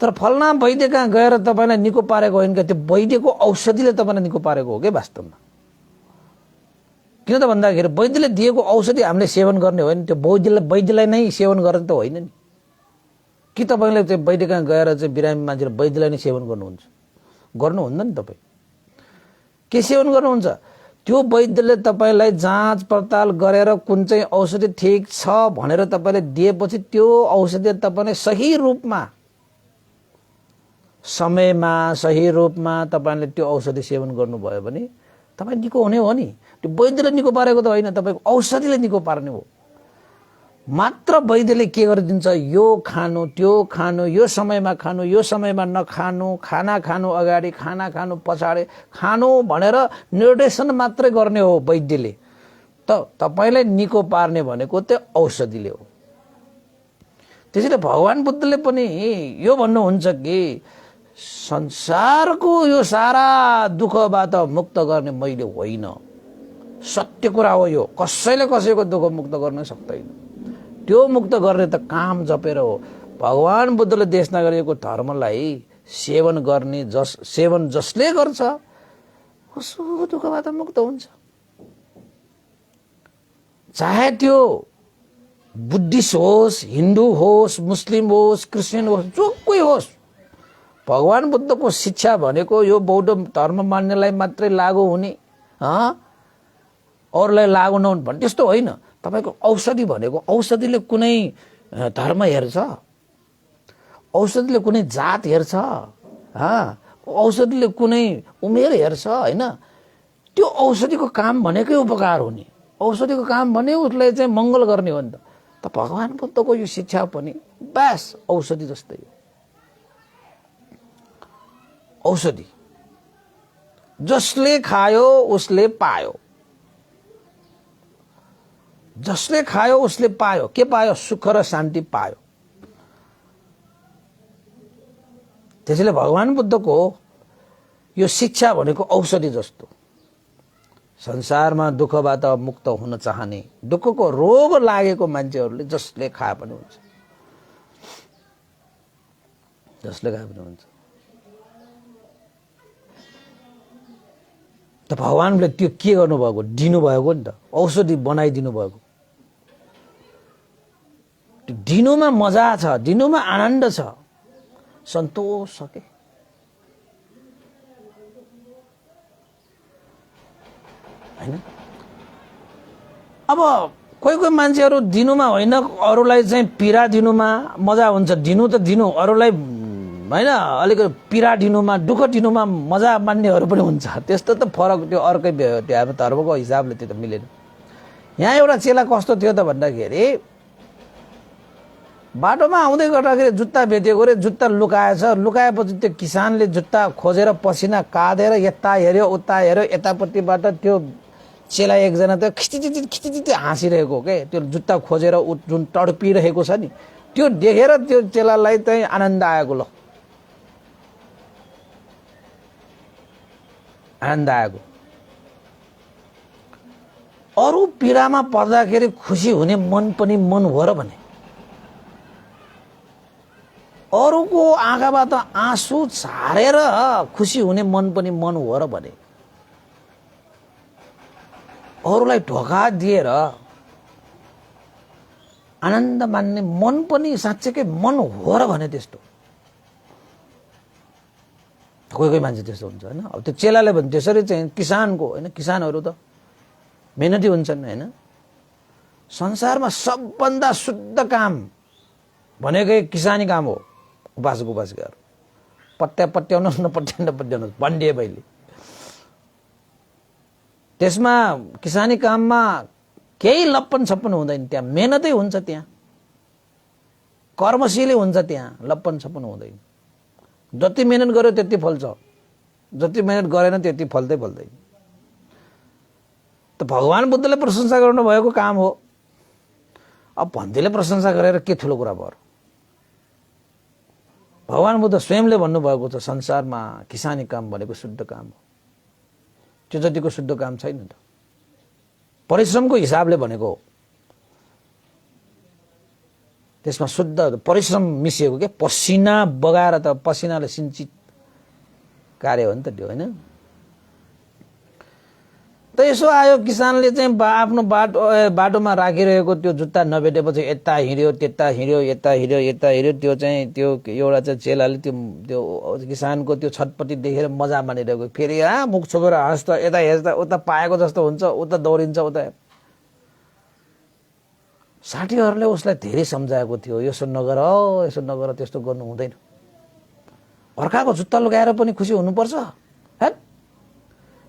Speaker 1: तर फल्ना वैद्य कहाँ गएर तपाईँलाई निको पारेको होइन क्या, त्यो वैद्यको औषधिले तपाईँलाई निको पारेको हो क्या वास्तवमा। किन त भन्दाखेरि वैद्यले दिएको औषधि हामीले सेवन गर्ने होइन, त्यो वैद्यलाई नै सेवन गरेर त होइन नि। कि तपाईँले चाहिँ वैद्य कहाँ गएर चाहिँ बिरामी मान्छेले वैद्यलाई नै सेवन गर्नुहुन्छ? गर्नुहुन्न नि। तपाईँ के सेवन गर्नुहुन्छ? त्यो वैद्यले तपाईँलाई जाँच पडताल गरेर कुन चाहिँ औषधि ठिक छ भनेर तपाईँले दिएपछि त्यो औषधि तपाईँले सही रूपमा, समयमा, सही रूपमा तपाईँले त्यो औषधि सेवन गर्नुभयो भने तपाईँ निको हुने हो नि। त्यो वैद्यले निको पारेको त होइन, तपाईँको औषधिले निको पार्ने हो। मात्र वैद्यले के गरिदिन्छ, यो खानु त्यो खानु, यो समयमा खानु यो समयमा नखानु, खाना खानु अगाडि खाना खानु पछाडि खानु भनेर निर्देशन मात्रै गर्ने हो वैद्यले। त तपाईलाई निको पार्ने भनेको त्यो औषधिले हो। त्यसैले भगवान बुद्धले पनि यो भन्नुहुन्छ कि संसारको यो सारा दुःखबाट मुक्त गर्ने मैले होइन। सत्य कुरा हो यो, कसैले कसैको दुःख मुक्त गर्न सक्दैन। त्यो मुक्त गर्ने त काम जपेर हो। भगवान बुद्धले देशना गरेको धर्मलाई सेवन गर्ने सेवन जसले गर्छ उसको दुःखबाट मुक्त हुन्छ। चाहे त्यो बुद्धिस्ट होस्, हिन्दू होस्, मुस्लिम होस्, क्रिस्चियन होस्, जो कोही होस्, भगवान बुद्धको शिक्षा भनेको यो बौद्ध धर्म मान्नेलाई मात्रै लागू हुने, अरूलाई लागू नहुने भन्ने त्यस्तो होइन। तपाईको औषधि भनेको औषधिले कुनै धर्म हेर्छ, औषधिले कुनै जात हेर्छ, औषधिले कुनै उमेर हेर्छ होइन। त्यो औषधिको काम भनेकै उपकार हुने, औषधिको काम भने उसलाई चाहिँ मङ्गल गर्ने हो नि त। भगवान बुद्धको यो शिक्षा पनि बस औषधि जस्तै हो। औषधि जसले खायो उसले पायो, जसले खायो उसले पायो। के पायो? सुख र शान्ति पायो। त्यसैले भगवान बुद्धको यो शिक्षा भनेको औषधि जस्तो। संसारमा दुःखबाट मुक्त हुन चाहने, दुःखको रोग लागेको मान्छेहरूले जसले खाए पनि हुन्छ, जसले खाए पनि हुन्छ। त भगवानले त्यो के गर्नुभएको? दिनुभएको नि त, औषधि बनाइदिनु भएको। त्यो दिनुमा मजा छ, दिनुमा आनन्द छ, सन्तोष छ के। हैन? अब कोही कोही मान्छेहरू दिनुमा होइन, अरूलाई चाहिँ पीडा दिनुमा मजा हुन्छ। दिनु त दिनु, अरूलाई होइन अलिकति पीडा दिनुमा, दुःख दिनुमा मजा मान्नेहरू पनि हुन्छ। त्यस्तो त फरक, त्यो अर्कै भयो, त्यो अब धर्मको हिसाबले त्यो त मिलेन। यहाँ एउटा चेला कस्तो थियो त भन्दाखेरि, बाटोमा आउँदै गर्दाखेरि जुत्ता भेटेको रे, जुत्ता लुकाएछ। लुकाएपछि त्यो किसानले जुत्ता खोजेर पसिना काँदेर यता हेऱ्यो उता हेऱ्यो, यतापट्टिबाट त्यो चेला एकजना त खिचिचिचिचिचिचि हाँसिरहेको के, त्यो जुत्ता खोजेर जुन तडपिरहेको छ नि, त्यो देखेर त्यो चेलालाई चाहिँ आनन्द आएको। ल आनन्द आएको। अरू पीडामा पर्दाखेरि खुसी हुने मन पनि मन हो र भने, अरूको आँखाबाट आँसु छारेर खुसी हुने मन पनि मन हो र भने, अरूलाई धोका दिएर आनन्द मान्ने मन पनि साँच्चैकै मन हो र भने त्यस्तो कोही कोही मान्छे त्यस्तो हुन्छ होइन। अब त्यो चेलाले भने त्यसरी चाहिँ किसानको होइन, किसानहरू त मेहनती हुन्छन् होइन। संसारमा सबभन्दा शुद्ध काम भनेकै किसानी काम हो। उपासक उपासिकाहरू पट्याउनुहोस् नपट्याउनुहोस् भन्डे मैले, त्यसमा किसानी काममा केही लप्पन छप्पन हुँदैन। त्यहाँ मेहनतै हुन्छ, त्यहाँ कर्मशीलै हुन्छ, त्यहाँ लप्पन छप्पन हुँदैन। जति मेहनत गर्यो त्यति फल्छ, जति मेहनत गरेन त्यति फल्दै फल्दैन। त भगवान बुद्धले प्रशंसा गर्नु भएको काम हो। अब भन्दैले प्रशंसा गरेर के ठुलो कुरा भयो? भगवान बुद्ध स्वयंले भन्नुभएको छ संसारमा किसानी काम भनेको शुद्ध काम हो। त्यो जतिको शुद्ध काम छैन त। परिश्रमको हिसाबले भनेको हो, त्यसमा शुद्ध परिश्रम मिसिएको के, पसिना बगाएर त पसिनाले सिंचित कार्य हो नि त त्यो होइन। त यसो आयो किसानले चाहिँ आफ्नो बाटोमा राखिरहेको त्यो जुत्ता नभेटेपछि यता हिँड्यो त्यता हिँड्यो, यता हिँड्यो यता हिँड्यो। त्यो चाहिँ त्यो एउटा चाहिँ चेलाले त्यो किसानको त्यो छटपट्टि देखेर मजा मानिरहेको। फेरि मुख छोपेर हाँस्दा, यता हेर्दा उता पाएको जस्तो हुन्छ, उता दौडिन्छ उता। साथीहरूले उसलाई धेरै सम्झाएको थियो, यसो नगर, यसो नगर, त्यस्तो गर्नु हुँदैन। अर्काको जुत्ता लुगाएर पनि खुसी हुनुपर्छ?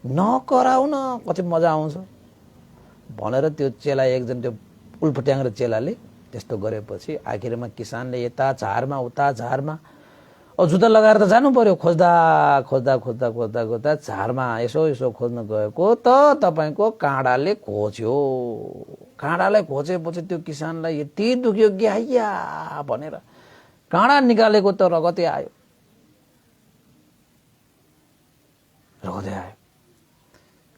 Speaker 1: नकराउ न, कति मजा आउँछ भनेर त्यो चेला एकजना, त्यो उल्फट्याङ्ग्रे चेलाले त्यस्तो गरेपछि आखिरमा किसानले यता झारमा उता झारमा अब जुत्ता लगाएर त जानु पर्यो, खोज्दा खोज्दा खोज्दा खोज्दा खोज्दा झारमा यसो यसो खोज्न गएको त तपाईँको काँडाले खोज्यो। काँडालाई खोजेपछि त्यो किसानलाई यति दुख्यो कि हैया भनेर काँडा निकालेको त रगतै आयो, रगतै आयो।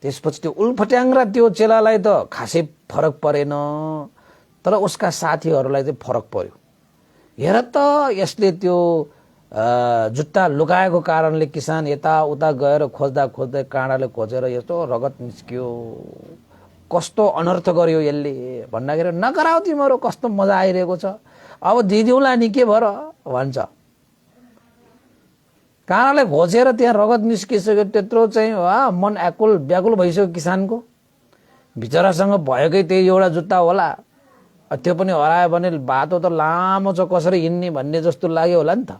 Speaker 1: त्यसपछि त्यो उल्फट्याङ्ग्रा त्यो चेलालाई त खासै फरक परेन, तर उसका साथीहरूलाई चाहिँ फरक पर्यो। हेर त यसले त्यो जुत्ता लुकाएको कारणले किसान यताउता गएर खोज्दा खोज्दै काँडाले खोजेर यस्तो रगत निस्कियो, कस्तो अनर्थ गर्यो यसले भन्दाखेरि नगराउ तिम्रो, कस्तो मजा आइरहेको छ, अब दिदिउँला नि के भएर भन्छ। काँडाले खोजेर त्यहाँ रगत निस्किसक्यो, त्यत्रो चाहिँ मन व्याकुल व्याकुल भइसक्यो किसानको। बिचरासँग भएकै त्यही एउटा जुत्ता होला, त्यो पनि हरायो भने बाटो त लामो छ, कसरी हिँड्ने भन्ने जस्तो लाग्यो होला नि त।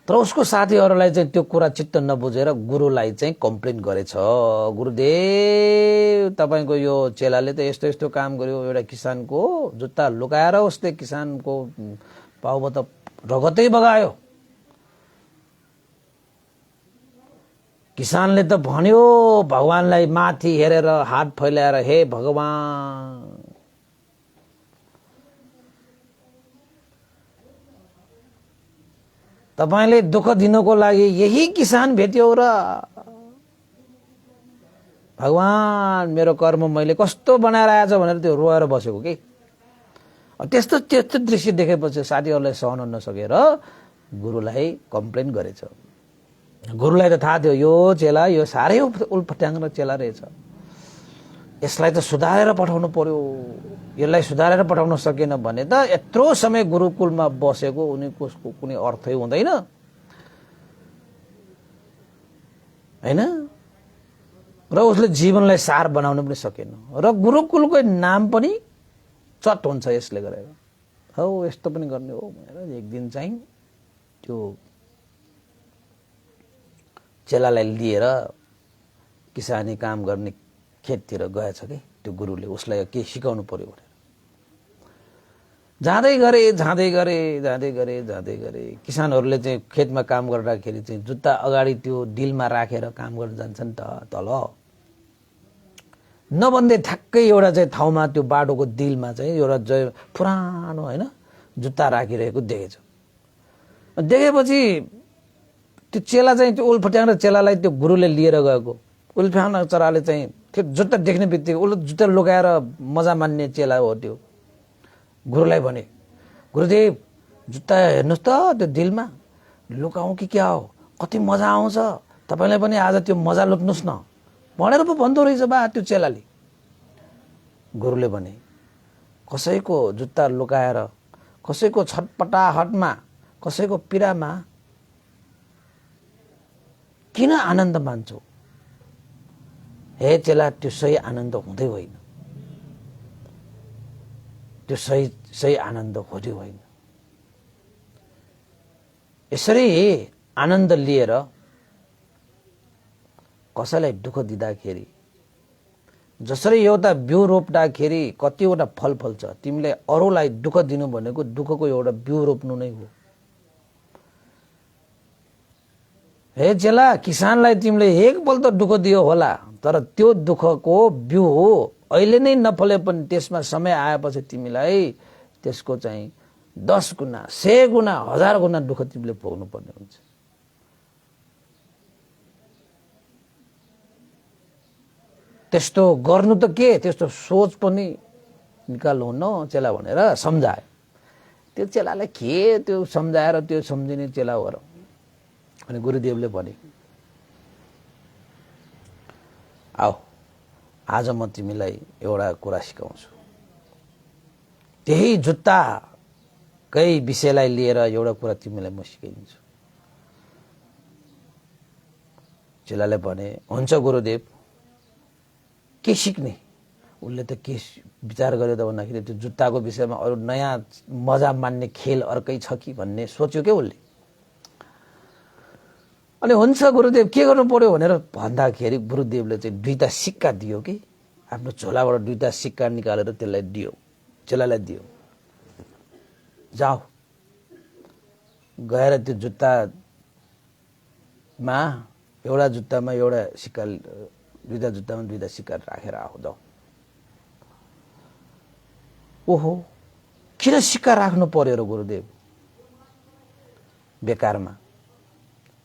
Speaker 1: तर उसको साथीहरूलाई चाहिँ त्यो कुरा चित्त नबुझेर गुरुलाई चाहिँ कम्प्लेन गरेछ। गुरुदेव तपाईँको यो चेलाले त यस्तो यस्तो काम गर्यो, एउटा किसानको जुत्ता लुकाएर उसले किसानको पाउमा त रगतै बगायो। किसानले त भन्यो भगवानलाई माथि हेरेर हात फैलाएर, हे भगवान तपाईले दुःख दिनको लागि यही किसान भेट्यो र भगवान मेरो कर्म मैले कस्तो बनाएर आएछ भनेर त्यो रोएर बसेको के। त्यस्तो त्यस्तो दृश्य देखेपछि साथीहरूलाई सहन नसकेर गुरुलाई कम्प्लेन गरेछ। गुरुलाई त थाहा थियो यो चेला यो साह्रै उल्फट्याङ्ग्रा चेला रहेछ, यसलाई त सुधारेर पठाउनु पर्यो, यसलाई सुधारेर पठाउन सकेन भने त यत्रो समय गुरुकुलमा बसेको उनीको कुनै अर्थै हुँदैन हैन। र उसले जीवनलाई सार बनाउन पनि सकेन र गुरुकुलको नाम पनि चट हुन्छ यसले गरेर। हौ यस्तो पनि गर्ने हो भनेर एक दिन चाहिँ त्यो चेलालाई लिएर किसानी काम गर्ने खेततिर गएछ कि त्यो गुरुले उसलाई के सिकाउनु पर्यो भनेर। जाँदै गरे जाँदै गरे जाँदै गरे जाँदै गरे किसानहरूले चाहिँ खेतमा काम गर्दाखेरि चाहिँ जुत्ता अगाडि त्यो डिलमा राखेर काम गर्न जान्छन् त तल, नभन्दै ठ्याक्कै एउटा चाहिँ ठाउँमा त्यो बाटोको डिलमा चाहिँ एउटा पुरानो हैन जुत्ता राखिरहेको देखेछ। देखेपछि त्यो चेला चाहिँ त्यो उल्फट्याङ्ग्रा चेलालाई त्यो गुरुले लिएर गएको। उल्फट्याङ्ग्रा चराले चाहिँ त्यो जुत्ता देख्ने बित्तिकै उसले जुत्ता लुकाएर मजा मान्ने चेला हो त्यो। गुरुलाई भने गुरुदेव जुत्ता हेर्नुहोस् त त्यो दिलमा लुकाउँ कि क्या हो, कति मजा आउँछ, तपाईँलाई पनि आज त्यो मजा लुट्नुहोस् न भनेर पो भन्दो रहेछ बा त्यो चेलाले। गुरुले भने कसैको जुत्ता लुकाएर कसैको छटपटाहटमा कसैको पीडामा किन आनन्द मान्छौ? हे चेला त्यो सही आनन्द हुँदै होइन, त्यो सही आनन्द हुँदै होइन। यसरी आनन्द लिएर कसैलाई दुःख दिँदाखेरि जसरी एउटा बिउ रोप्दाखेरि कतिवटा फल फल्छ, तिमीले अरूलाई दुःख दिनु भनेको दुःखको एउटा बिउ रोप्नु नै हो। हे चेला किसानलाई तिमीले एकपल्ट दुःख दियो होला, तर त्यो दुःखको बिउ हो अहिले नै नफले पनि त्यसमा समय आएपछि तिमीलाई त्यसको चाहिँ 10 गुना 100 गुना 1000 गुना दुःख तिमीले भोग्नु पर्ने हुन्छ। त्यस्तो गर्नु त के, त्यस्तो सोच पनि निकाल्नु न चेला भनेर सम्झायो। त्यो चेलालाई के त्यो सम्झाएर त्यो सम्झिने चेला हो र। अनि गुरुदेवले भने आओ आज म तिमीलाई एउटा कुरा सिकाउँछु। त्यही जुत्ताकै विषयलाई लिएर एउटा कुरा तिमीलाई म सिकाइदिन्छु। चेलाले भने हुन्छ गुरुदेव, के सिक्ने? उसले त के विचार गर्यो त भन्दाखेरि त्यो जुत्ताको विषयमा अरू नयाँ मजा मान्ने खेल अर्कै छ कि भन्ने सोच्यो के उसले। अनि हुन्छ गुरुदेव के गर्नु पर्यो भनेर भन्दाखेरि गुरुदेवले चाहिँ 2टा सिक्का दियो कि आफ्नो झोलाबाट दुईटा सिक्का निकालेर त्यसलाई दियो, चेलालाई दियो। जाऊ गएर त्यो जुत्तामा एउटा जुत्तामा एउटा सिक्का, दुईटा जुत्तामा दुईटा सिक्का राखेर आऊ जाऊ। ओहो, किन सिक्का राख्नु पर्यो र गुरुदेव? बेकारमा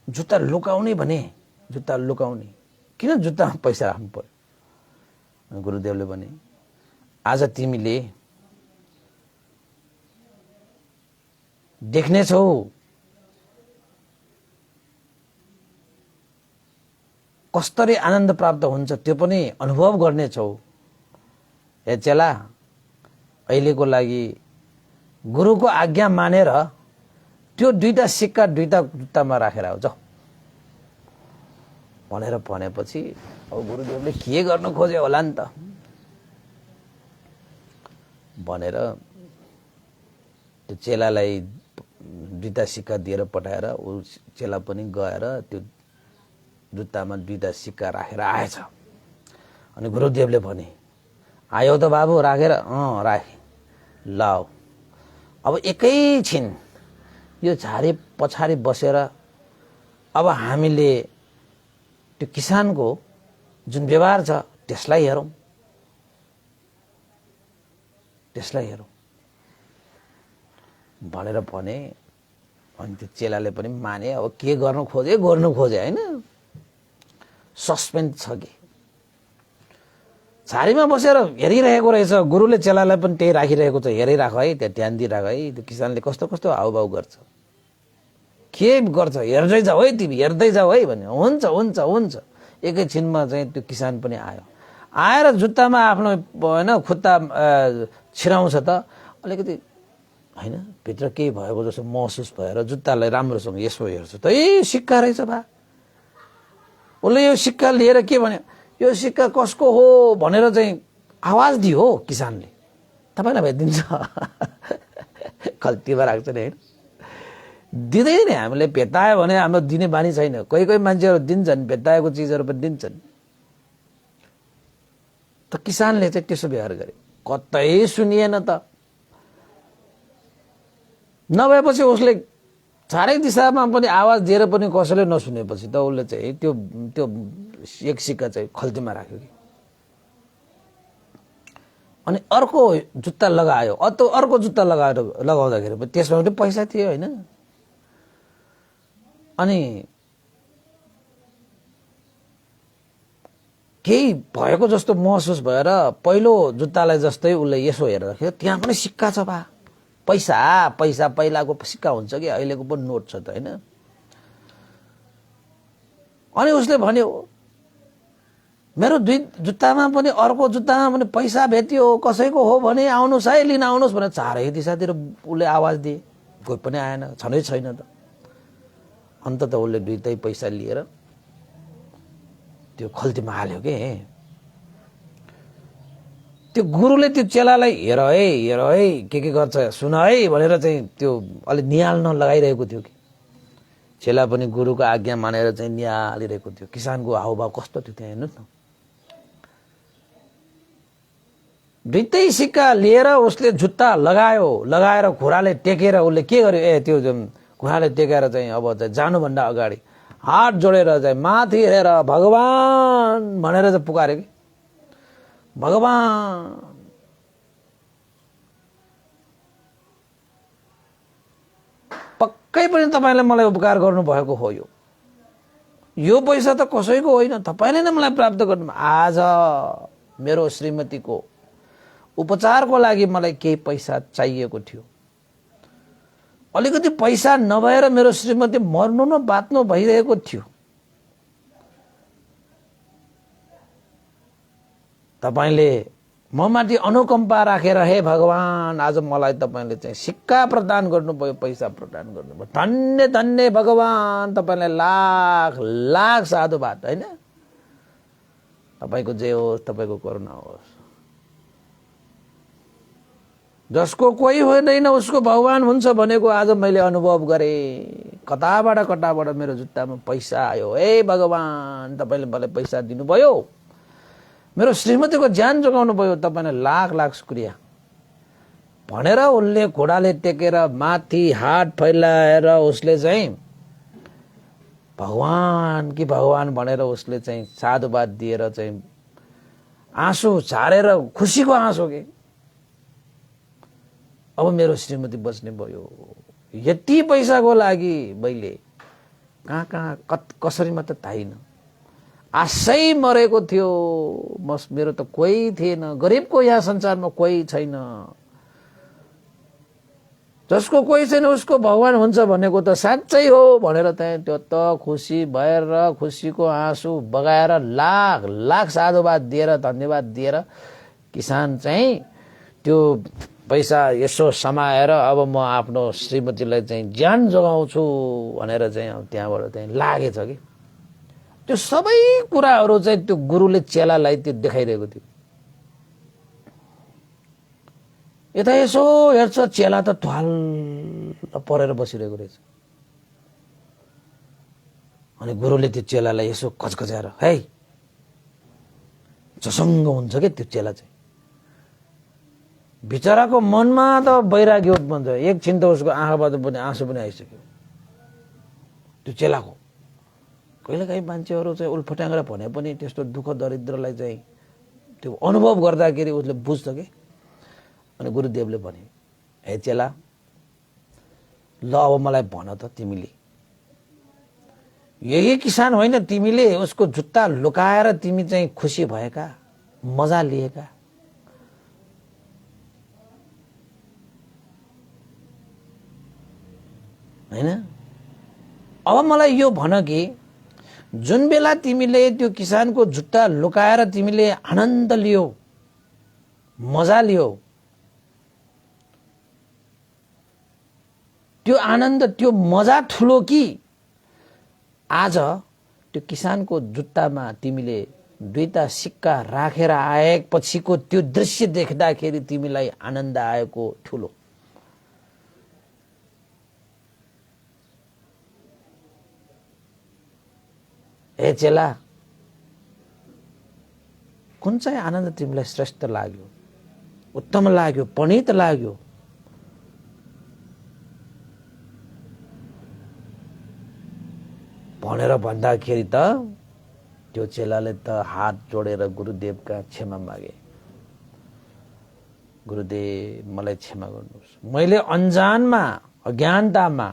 Speaker 1: जुत्ता लुकाउने भने, जुत्ता लुकाउने, किन जुत्तामा पैसा राख्नु पर्यो? गुरुदेवले भने आज तिमीले देख्नेछौ कसरी आनन्द प्राप्त हुन्छ, त्यो पनि अनुभव गर्नेछौ। ए चेला, अहिलेको लागि गुरुको आज्ञा मानेर त्यो दुईटा सिक्का दुईटा जुत्तामा राखेर आऊ जाऊ भनेर भनेपछि अब गुरुदेवले के गर्नु खोजे होला नि त भनेर त्यो चेलालाई दुईटा सिक्का दिएर पठाएर ऊ चेला पनि गएर त्यो जुत्तामा दुईटा सिक्का राखेर आएछ। अनि गुरुदेवले भने, आयो त बाबु राखेर? राखे। लाऊ अब एकैछिन यो झाडी पछाडि बसेर अब हामीले त्यो किसानको जुन व्यवहार छ त्यसलाई हेरौँ, त्यसलाई हेरौँ भनेर भने। अनि त्यो चेलाले पनि माने। अब के गर्नु खोजे होइन, सस्पेन्स छ कि। झाडीमा बसेर हेरिरहेको रहेछ, गुरुले चेलालाई पनि त्यही राखिरहेको छ, हेरिराख है, त्यहाँ ध्यान दिइराख है। त्यो किसानले कस्तो कस्तो हाउभाउ गर्छ, के गर्छ, हेर्दै जाऊ है तिमी, हेर्दै जाऊ है भन्यो। हुन्छ हुन्छ हुन्छ। एकैछिनमा चाहिँ त्यो किसान पनि आयो। आएर जुत्तामा आफ्नो होइन खुट्टा छिराउँछ त, अलिकति होइन भित्र केही भएको जस्तो महसुस भएर जुत्तालाई राम्रोसँग यसो हेर्छ त, ए सिक्का रहेछ बा। उसले यो सिक्का लिएर के भन्यो, यो सिक्का कसको हो भनेर चाहिँ आवाज दियो हो किसानले। तपाईँलाई भेटिदिन्छ खल्तीमा राख्छ नि होइन, दिँदैन। हामीले भेटायो भने हाम्रो दिने बानी छैन। कोही कोही मान्छेहरू दिन्छन्, भेटाएको चिजहरू पनि दिन्छन्। त किसानले चाहिँ त्यसो व्यवहार गरे, कतै सुनिएन त। नभएपछि उसले चारै दिशामा पनि आवाज दिएर पनि कसैले नसुनेपछि त उसले चाहिँ त्यो त्यो एक सिक्का चाहिँ खल्तीमा राख्यो कि। अनि अर्को जुत्ता लगायो, अर्को जुत्ता लगाउँदाखेरि त्यसमा पनि पैसा थियो होइन। अनि केही भएको जस्तो महसुस भएर पहिलो जुत्तालाई जस्तै उसले यसो हेरेर राख्यो, त्यहाँ पनि सिक्का छ बा। पैसा पैसा पहिलाको सिक्का हुन्छ कि अहिलेको पनि नोट छ त होइन। अनि उसले भन्यो, मेरो दुई जुत्तामा पनि अर्को जुत्तामा पनि पैसा भेट्यो, कसैको हो भने आउनुहोस् है, लिन आउनुहोस् भनेर चारै दिशातिर उसले आवाज दिए, कोही पनि आएन, छनै छैन त। अन्तत उसले दुईटै पैसा लिएर त्यो खल्तीमा हाल्यो के। त्यो गुरुले त्यो चेलालाई हेर है के गर्छ सुन है भनेर चाहिँ त्यो अलि निहाल्न लगाइरहेको थियो कि। चेला पनि गुरुको आज्ञा मानेर चाहिँ निहालिरहेको थियो। किसानको हाउभाव कस्तो थियो त्यहाँ हेर्नुहोस् न। दुईटै सिक्का लिएर उसले जुत्ता लगाएर घुँडाले टेकेर उसले के गर्यो, त्यो घुँडाले टेकेर चाहिँ अब चाहिँ जानुभन्दा अगाडि हात जोडेर चाहिँ माथि हेरेर भगवान भनेर चाहिँ पुकार्यो कि। भगवान पक्कै पनि तपाईँले मलाई उपकार गर्नुभएको हो। यो पैसा त कसैको होइन, तपाईँले नै मलाई प्राप्त गर्नु। आज मेरो श्रीमतीको उपचारको लागि मलाई केही पैसा चाहिएको थियो। अलिकति पैसा नभएर मेरो श्रीमती मर्नु न बाँच्नु भइरहेको थियो। तपाईले ममाथि अनुकम्पा राखेर हे भगवान आज मलाई तपाईले चाहिँ सिक्का प्रदान गर्नुभयो, पैसा प्रदान गर्नुभयो। धन्य धन्य भगवान, तपाईलाई लाख लाख साधुवाद हैन। तपाईको जय होस्, तपाईको करुणा होस्। जसको कोही हुँदैन उसको भगवान हुन्छ भनेको आज मैले अनुभव गरे। कताबाट मेरो जुत्तामा पैसा आयो। हे भगवान, तपाईले मलाई पैसा दिनुभयो। मेरो श्रीमतीको ज्यान जोगाउनु भयो, तपाईँलाई लाख लाख शुक्रिया भनेर उसले घोडाले टेकेर माथि हात फैलाएर उसले चाहिँ भगवान कि भगवान भनेर उसले चाहिँ साधुवाद दिएर चाहिँ आँसु झारेर खुसीको आँसु के। अब मेरो श्रीमती बच्ने भयो। यति पैसाको लागि मैले कहाँ कहाँ कसरी मात्र थाहा छैन, आशै मरेको थियो। मेरो त कोही थिएन, गरिबको यहाँ संसारमा कोही छैन, जसको कोही छैन उसको भगवान हुन्छ भनेको त साँच्चै हो भनेर चाहिँ त्यो त खुसी भएर खुसीको आँसु बगाएर लाख लाख साधुवाद दिएर धन्यवाद दिएर किसान चाहिँ त्यो पैसा यसो समाएर अब म आफ्नो श्रीमतीलाई चाहिँ ज्यान जोगाउँछु भनेर चाहिँ अब त्यहाँबाट चाहिँ लागेछ कि। त्यो सबै कुराहरू चाहिँ त्यो गुरुले चेलालाई त्यो देखाइरहेको थियो। यता यसो हेर्छ, चेला त ध्वाल परेर बसिरहेको रहेछ। अनि गुरुले त्यो चेलालाई यसो कचकचाएर, है झसङ्ग हुन्छ क्या त्यो चेला चाहिँ। बिचराको मनमा त वैराग्य उत्पन्न भयो, एकछिन त उसको आँखाबाट पनि आँसु पनि आइसक्यो त्यो चेलाको। कहिलेकाहीँ मान्छेहरू चाहिँ उल्फट्याङ्ग्रा भने पनि त्यस्तो दुःख दरिद्रलाई चाहिँ त्यो अनुभव गर्दाखेरि उसले बुझ्छ कि। अनि गुरुदेवले भने, हे चेला, ल अब मलाई भन त, तिमीले यही किसान होइन, तिमीले उसको जुत्ता लुकाएर तिमी चाहिँ खुसी भएका, मजा लिएका? हैन? अब मलाई यो भन कि जुन बेला तिमीले त्यो किसानको जुत्ता लुकाएर तिमीले आनन्द लियो, मजा लियो, त्यो आनन्द त्यो मजा ठुलो कि आज त्यो किसानको जुत्तामा तिमीले दुईटा सिक्का राखेर आएपछिको त्यो दृश्य देख्दाखेरि तिमीलाई आनन्द आएको ठुलो? ए चेला, कुन चाहिँ आनन्द तिमीलाई श्रेष्ठ लाग्यो, उत्तम लाग्यो, पणित लाग्यो? भनेर भन्दाखेरि त त्यो चेलाले त हात जोडेर गुरुदेवका क्षमा मागे। गुरुदेव, मलाई क्षमा गर्नुहोस्, मैले अनजानमा अज्ञानतामा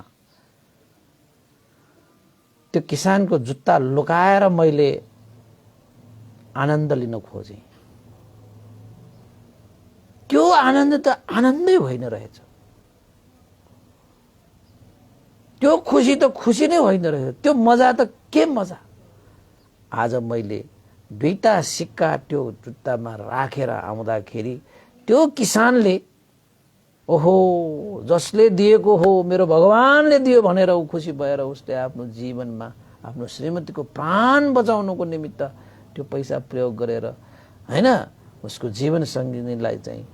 Speaker 1: त्यो किसानको जुत्ता लुकाएर मैले आनन्द लिन खोजेँ। त्यो आनन्द त आनन्दै होइन रहेछ, त्यो खुसी त खुसी नै होइन रहेछ, त्यो मजा त के मजा। आज मैले दुईटा सिक्का त्यो जुत्तामा राखेर आउँदाखेरि त्यो किसानले, ओहो जसले दिएको हो मेरो भगवानले दियो भनेर ऊ खुसी भएर उसले आफ्नो जीवनमा आफ्नो श्रीमतीको प्राण बचाउनको निमित्त त्यो पैसा प्रयोग गरेर, हैन, उसको जीवन सङ्गिनीलाई चाहिँ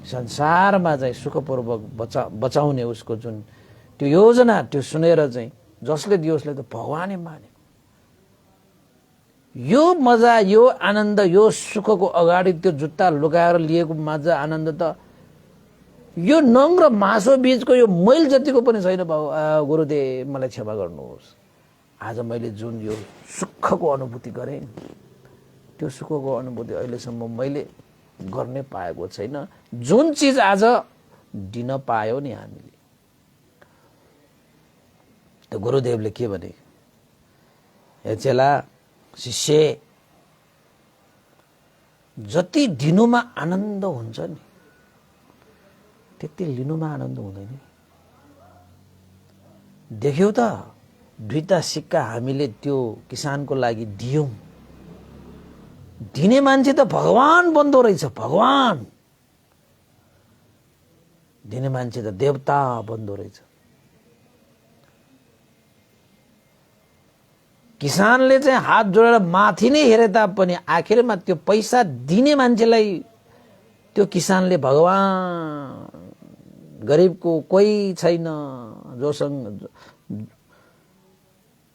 Speaker 1: संसारमा चाहिँ सुखपूर्वक बचाउने उसको जुन त्यो योजना त्यो सुनेर चाहिँ जसले दियो उसले त भगवानै माने। यो मजा, यो आनन्द, यो सुखको अगाडि त्यो जुत्ता लुकाएर लिएको मजा आनन्द त यो नङ र मासो बीचको यो मैल जतिको पनि छैन। गुरुदेव, मलाई क्षमा गर्नुहोस्, आज मैले जुन यो सुखको अनुभूति गरेँ त्यो सुखको अनुभूति अहिलेसम्म मैले गर्नै पाएको छैन। जुन चिज आज दिन पायो नि हामीले। त गुरुदेवले के भने, हे चेला, शिष्य, जति दिनुमा आनन्द हुन्छ नि त्यति लिनुमा आनन्द हुँदैन। देख्यौ त, दुईटा सिक्का हामीले त्यो किसानको लागि दियौं, दिने मान्छे त भगवान बन्दो रहेछ, भगवान। दिने मान्छे त देवता बन्दो रहेछ। किसानले चाहिँ हात जोडेर माथि नै हेरे तापनि आखिरमा त्यो पैसा दिने मान्छेलाई त्यो किसानले भगवान, गरिबको कोही छैन,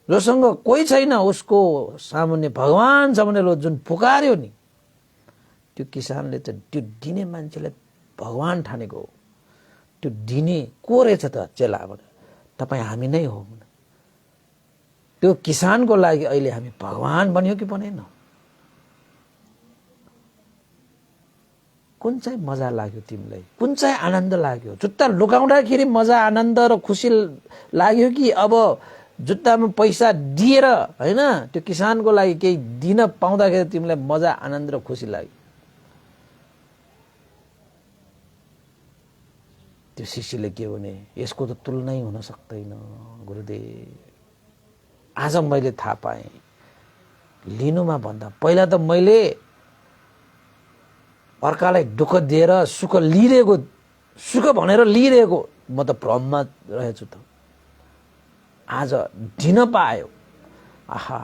Speaker 1: जोसँग कोही छैन उसको सामुन्ने भगवान छ भनेर जुन पुकार्यो नि, त्यो किसानले चाहिँ त्यो दिने मान्छेलाई भगवान ठानेको हो। त्यो दिने को रहेछ त चेला भनेर, तपाईँ हामी नै हो। त्यो किसानको लागि अहिले हामी भगवान बन्यो कि बनेन? कुन चाहिँ मजा लाग्यो तिमीलाई? कुन चाहिँ आनन्द लाग्यो? जुत्ता लुकाउँदाखेरि मजा आनन्द र खुसी लाग्यो कि अब जुत्तामा पैसा दिएर हैन त्यो किसानको लागि केही दिन पाउँदाखेरि तिमीलाई मजा आनन्द र खुसी लाग्यो? त्यो शिष्यले के भने, यसको त तुलनै हुन सक्दैन गुरुदेव। आज मैले थाहा पाएँ, लिनुमा भन्दा पहिला त मैले अर्कालाई दुःख दिएर सुख लिइरहेको, सुख भनेर लिइरहेको म त भ्रममा रहेछु त। आज दिन पायो, आहा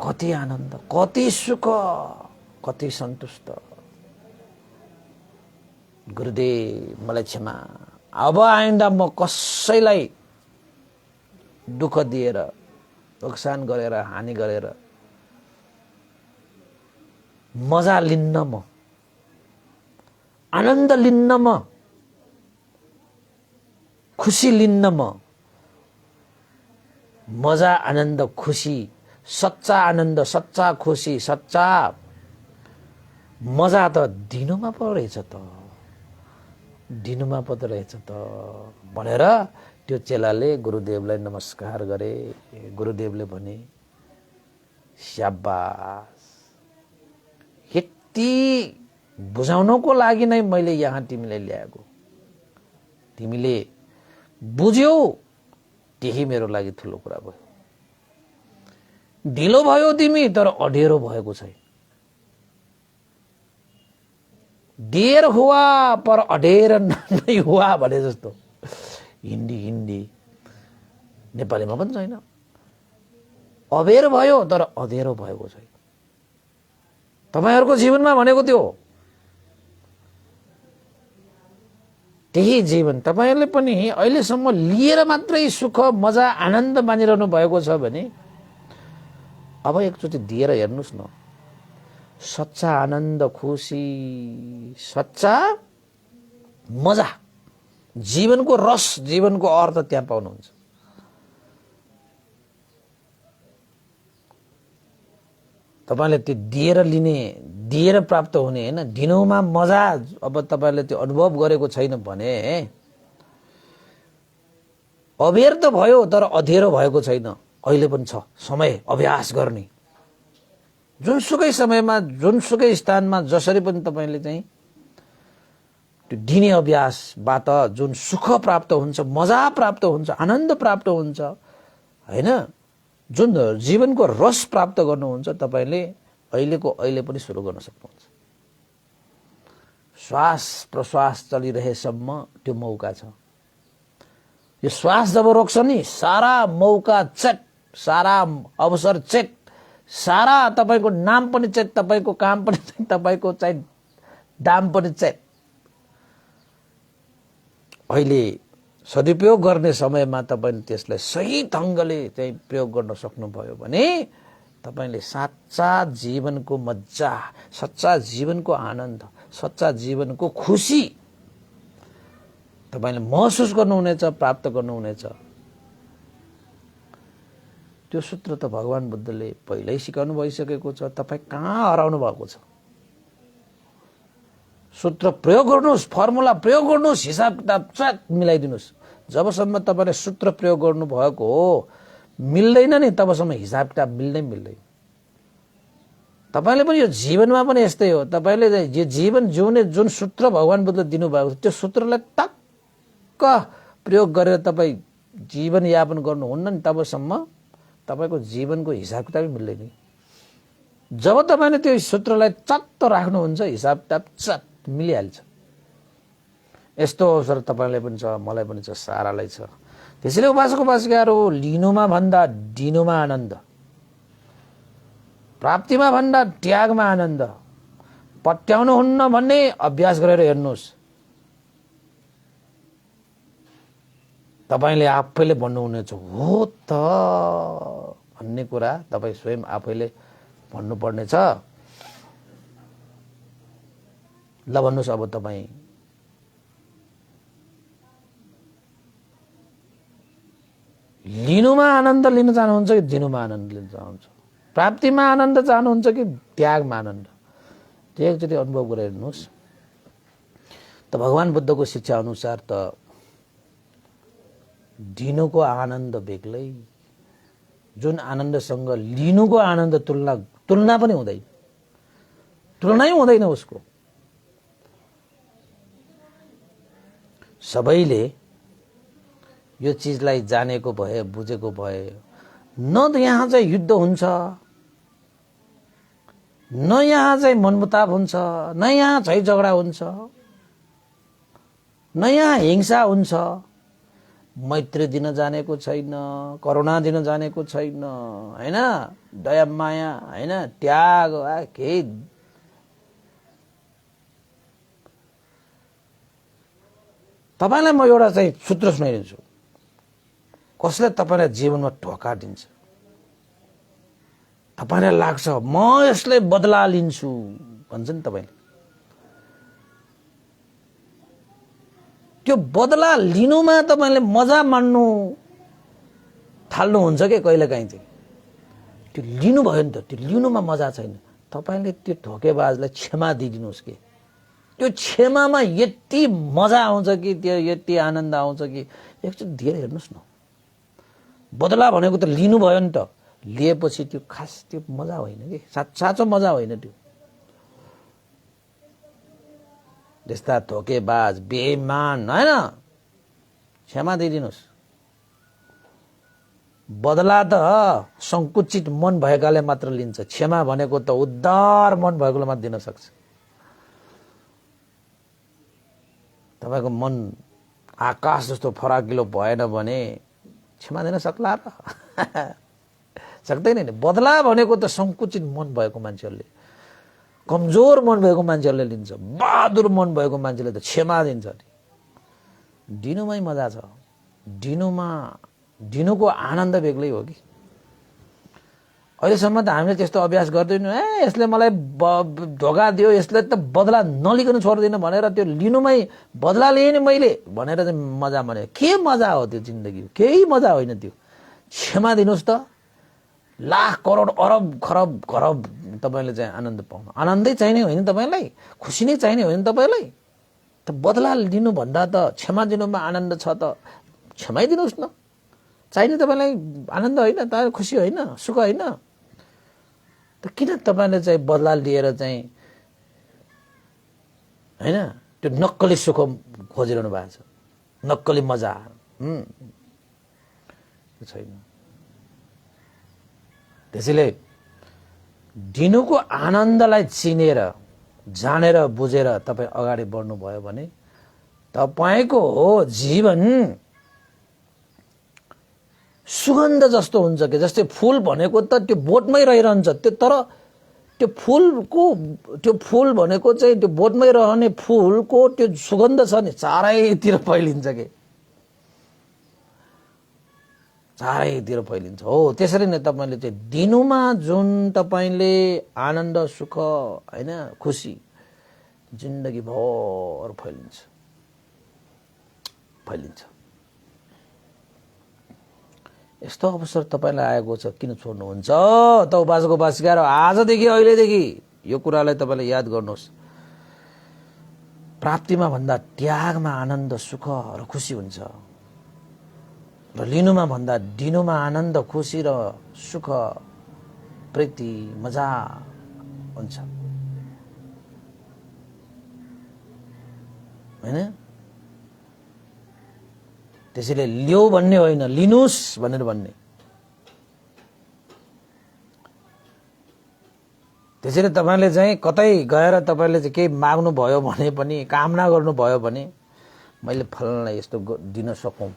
Speaker 1: कति आनन्द, कति सुख, कति सन्तुष्ट। गुरुदेव मलाई क्षमा, अब आइन्दा म कसैलाई दुःख दिएर, नोक्सान गरेर, हानि गरेर मजा लिन्न, म आनन्द लिन्न, म खुसी लिन्न। म मजा आनन्द खुसी, सच्चा आनन्द, सच्चा खुसी, सच्चा मजा त दिनुमा पो रहेछ त, दिनुमा पो त रहेछ त भनेर त्यो चेलाले गुरुदेवलाई नमस्कार गरे। गुरुदेवले भने, स्याबास, यति बुझाउनको लागि नै मैले यहाँ तिमीलाई ल्याएको। तिमीले बुझ्यौ, त्यही मेरो लागि ठुलो कुरा भयो। ढिलो भयो तिमी, तर अढेरो भएको छैन। देर हुआ पर अढेर नै हुआ भने जस्तो हिन्दी नेपालीमा पनि छैन। अबेर भयो तर अधेरो भएको छैन। तपाईहरुको जीवनमा भनेको त्यो हो। त्यही जीवन तपाईहरुले पनि अहिलेसम्म लिएर मात्रै सुख, मजा, आनन्द मानिरहनु भएको छ भने अब एकचोटि दिएर हेर्नुस् न। सच्चा आनन्द, खुसी, सच्चा मजा, जीवनको रस, जीवनको अर्थ त्यहाँ पाउनुहुन्छ। तपाईले त्यो दिएर लिने, दिएर प्राप्त हुने हैन, दिनुमा मजा अब तपाईले त्यो अनुभव गरेको छैन भने अबेर त भयो तर अधेरो भएको छैन। अहिले पनि छ समय अभ्यास गर्ने। जुनसुकै समयमा, जुनसुकै स्थानमा, जसरी पनि तपाईले चाहिँ त्यो दिने अभ्यासबाट जुन सुख प्राप्त हुन्छ, मजा प्राप्त हुन्छ, आनन्द प्राप्त हुन्छ हैन, जुन जीवनको रस प्राप्त गर्नुहुन्छ, तपाईले अहिलेको अहिले पनि सुरु गर्न सक्नुहुन्छ। श्वास प्रश्वास चलिरहेसम्म त्यो मौका छ। यो श्वास जब रोक्छ नि, सारा मौका चेट, सारा अवसर चेट, सारा तपाईको नाम पनि चेट, तपाईको काम पनि चेट, तपाईको चाहिँ दाम पनि चेट। अहिले सदुपयोग गर्ने समयमा तपाईले त्यसलाई सही ढंगले चाहिँ प्रयोग गर्न सक्नुभयो भने तपाईले सच्चा जीवनको मजा, सच्चा जीवनको आनन्द, सच्चा जीवनको खुसी तपाईले महसुस गर्नुहुनेछ, प्राप्त गर्नुहुनेछ। त्यो सूत्र त भगवान बुद्धले पहिल्यै सिकाउनु भइसकेको छ। तपाई कहाँ हराउनु भएको छ? सूत्र प्रयोग गर्नुस्, फर्मुला प्रयोग गर्नुस्, हिसाब किताब चट मिलाइदिनुस्। जबसम्म तपाईले सूत्र प्रयोग गर्नु भएको हो मिल्दैन नि, तबसम्म हिसाब किताब मिल्दैन। तपाईले पनि यो जीवनमा पनि यस्तै हो। तपाईले यो जीवन जिउने जुन सूत्र भगवान बुद्धले दिनुभएको छ, त्यो सूत्रलाई टक्क प्रयोग गरेर तपाई जीवन यापन गर्नुहुन्न नि, तबसम्म तपाईको जीवनको हिसाब किताबै मिल्दैन। जब तपाईले त्यो सूत्रलाई चट्ट राख्नुहुन्छ, हिसाब किताब चट मिलिहाल्छ। यस्तो अवसर तपाईलाई पनि छ, मलाई पनि छ, सारालाई छ। त्यसैले उपासक उपासिकाहरू, लिनुमा भन्दा दिनुमा आनन्द, प्राप्तिमा भन्दा त्यागमा आनन्द। पट्याउनु हुन्न भन्ने अभ्यास गरेर हेर्नुस्। तपाईले आफैले भन्नुहुनेछ हो त भन्ने कुरा तपाई स्वयं आफैले भन्नुपर्ने छ। ल भन्नुहोस् अब तपाईँ लिनुमा आनन्द लिन चाहनुहुन्छ कि दिनुमा आनन्द लिन चाहनुहुन्छ? प्राप्तिमा आनन्द चाहनुहुन्छ कि त्यागमा आनन्द? त्यो एकचोटि अनुभव गरेर हेर्नुहोस्। त भगवान बुद्धको शिक्षा अनुसार त दिनुको आनन्द बेग्लै, जुन आनन्दसँग लिनुको आनन्द तुलना पनि हुँदैन, तुलनै हुँदैन उसको। सबैले यो चिजलाई जानेको भए, बुझेको भए, न त यहाँ चाहिँ युद्ध हुन्छ, न यहाँ चाहिँ मनमुटाव हुन्छ, न यहाँ झै झगडा हुन्छ, न यहाँ हिंसा हुन्छ, मैत्री दिन जानेको छैन, करुणा दिन जानेको छैन, हैन, दया माया, हैन, त्याग, केही। तपाईलाई म एउटा चाहिँ सूत्र सुनाइदिन्छु, कसले तपाईलाई जीवनमा धोका दिन्छ, तपाईलाई लाग्छ म यसले बदला लिन्छु भन्छ नि तपाईले, त्यो बदला लिनुमा तपाईले मजा मान्नु थाल्नुहुन्छ के कहिलेकाहीँ चाहिँ? त्यो लिनु भयो नि त, त्यो लिनुमा मजा छैन। तपाईले त्यो धोकेबाजलाई क्षमा दिइदिनुहोस् के, त्यो क्षमामा यति मजा आउँछ कि, त्यो यति आनन्द आउँछ कि, एकचोटि दिएर हेर्नुहोस् न। बदला भनेको त लिनु भयो नि त, लिएपछि त्यो खास त्यो मजा होइन कि, साँचो मजा होइन त्यो। त्यस्ता धोकेबाज, बेइमान, हैन, क्षमा दिइदिनुहोस्। बदला त संकुचित मन भएकाले मात्र लिन्छ, क्षमा भनेको त उदार मन भएकोले मात्र दिन सक्छ। तपाईको मन आकाश जस्तो फराकिलो भएन भने क्षमा दिन सक्ला र? सक्दैन नि। बदला भनेको त संकुचित मन भएको मान्छेहरूले, कमजोर मन भएको मान्छेहरूले लिन्छ, बहादुर मन भएको मान्छेले त क्षमा दिन्छ। दिनुमै मजा छ, दिनुको आनन्द बेग्लै हो कि। अहिलेसम्म त हामीले त्यस्तो अभ्यास गर्दैनौँ। यसले मलाई धोका दियो, यसले त बदला नलिकन छोड्दिन भनेर त्यो लिनुमै बदला लिएँ नि मैले भनेर चाहिँ मजा माने। के मजा हो त्यो? जिन्दगी केही मजा होइन त्यो। क्षमा दिनुहोस् त, लाख करोड अरब खरब खरब तपाईले चाहिँ आनन्द पाउनु, आनन्दै चाहिने होइन तपाईलाई, खुसी नै चाहिने होइन तपाईलाई। त बदला लिनु भन्दा त क्षमा दिनुमा आनन्द छ त क्षमै दिनुहोस् न। चाहिने तपाईलाई आनन्द होइन त, खुसी होइन, सुख होइन त किन तपाईले चाहिँ बदला लिएर चाहिँ हैन त्यो नक्कली सुख खोजिरहनु भएको छ, नक्कली मजा छैन। त्यसैले दिनुको आनन्दलाई चिनेर, जानेर, बुझेर तपाईँ अगाडि बढ्नुभयो भने तपाईँको जीवन सुगन्ध जस्तो हुन्छ कि। जस्तै फूल भनेको त त्यो बोटमै रहिरहन्छ, त्यो तर त्यो फूल भनेको चाहिँ त्यो बोटमै रहने फूलको त्यो सुगन्ध छ नि चारैतिर फैलिन्छ के, चारैतिर फैलिन्छ। हो त्यसरी नै तपाईले चाहिँ दिनुमा जुन तपाईले आनन्द, सुख, हैन, खुसी जिन्दगी भर फैलिन्छ। यस्तो अवसर तपाईलाई आएको छ, किन छोड्नुहुन्छ त उपासको उपासिकाहरू? आजदेखि, अहिलेदेखि यो कुरालाई तपाईले याद गर्नुहोस्। प्राप्तिमा भन्दा त्यागमा आनन्द, सुख र खुसी हुन्छ, र लिनुमा भन्दा दिनुमा आनन्द, खुसी र सुख, प्रीति, मजा हुन्छ, हैन? त्यसैले लियो भन्ने होइन, लिनुस् भनेर भन्ने। त्यसैले तपाईले चाहिँ कतै गएर तपाईले चाहिँ केही माग्नु भयो भने पनि, कामना गर्नु भयो भने, मैले फलानालाई यस्तो दिन सकौं,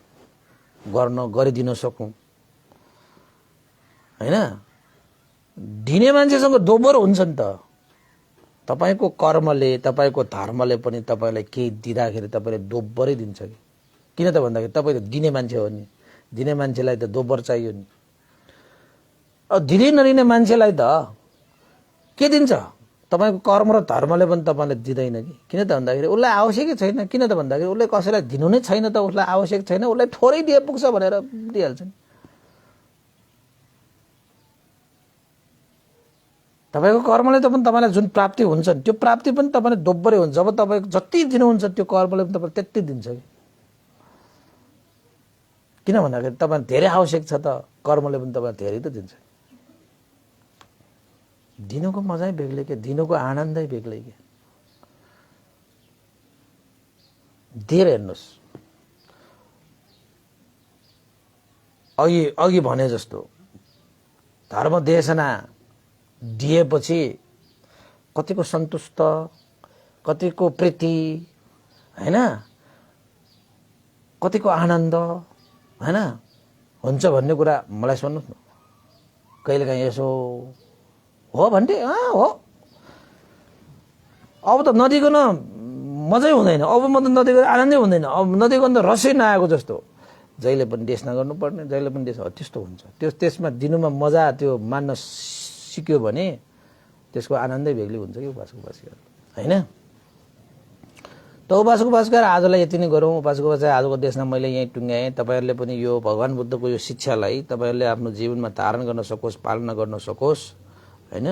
Speaker 1: गरिदिन सकौं, हैन? दिने मान्छेसँग दोब्बर हुन्छ नि त। तपाईको कर्मले, तपाईको धर्मले पनि तपाईलाई केही दिँदाखेरि तपाईले दोब्बरै दिन्छ कि। किन त भन्दाखेरि तपाई त दिने मान्छे हो नि, दिने मान्छेलाई त दोब्बर चाहियो नि। अब दिने नदिने मान्छेलाई त के दिन्छ? तपाईको कर्म र धर्मले पनि तपाईले दिँदैन कि। किन त भन्दाखेरि उसलाई आवश्यकै छैन। किन त भन्दाखेरि उसले कसैलाई दिनु नै छैन त, उसलाई आवश्यक छैन, उसलाई थोरै दिए पुग्छ भनेर दिइहाल्छन्। तपाईको कर्मले त पनि तपाईलाई जुन प्राप्ति हुन्छ त्यो प्राप्ति पनि तपाईले दोब्बरै हुन्छ। जब तपाईको जति दिनुहुन्छ त्यो कर्मले पनि तपाईलाई त्यति दिन्छ कि। किन भन्दाखेरि तपाईलाई धेरै आवश्यक छ त कर्मले पनि तपाईलाई धेरै त दिन्छ। दिनुको मजै बेग्लै के, दिनुको आनन्दै बेग्लै के। दिएर हेर्नुहोस्, अघि भने जस्तो धर्म देशना दिएपछि कतिको सन्तुष्ट, कतिको प्रीति हैन, कतिको आनन्द हैन हुन्छ भन्ने कुरा मलाई सुन्नुहोस् न। कहिलेकाहीँ यसो हो भन्थे हो, अब त नदिकन मजै हुँदैन, अब म त नदिकन आनन्दै हुँदैन, अब नदिकन त रसै नआएको जस्तो, जहिले पनि देश नगर्नुपर्ने, जहिले पनि देश त्यस्तो हुन्छ। त्यसमा दिनुमा मजा त्यो मान्न सिक्यो भने त्यसको आनन्दै बेग्लै हुन्छ कि उपासक उपासिका हैन। त उपासक उपासिका आजलाई यति नै गरौँ। उपासक उपासिका आजको देशमा मैले यही टुङ्ग्याएँ। तपाईहरुले पनि यो भगवान बुद्धको यो शिक्षालाई तपाईहरुले आफ्नो जीवनमा धारण गर्न सकोस्, पालना गर्न सकोस् हैन।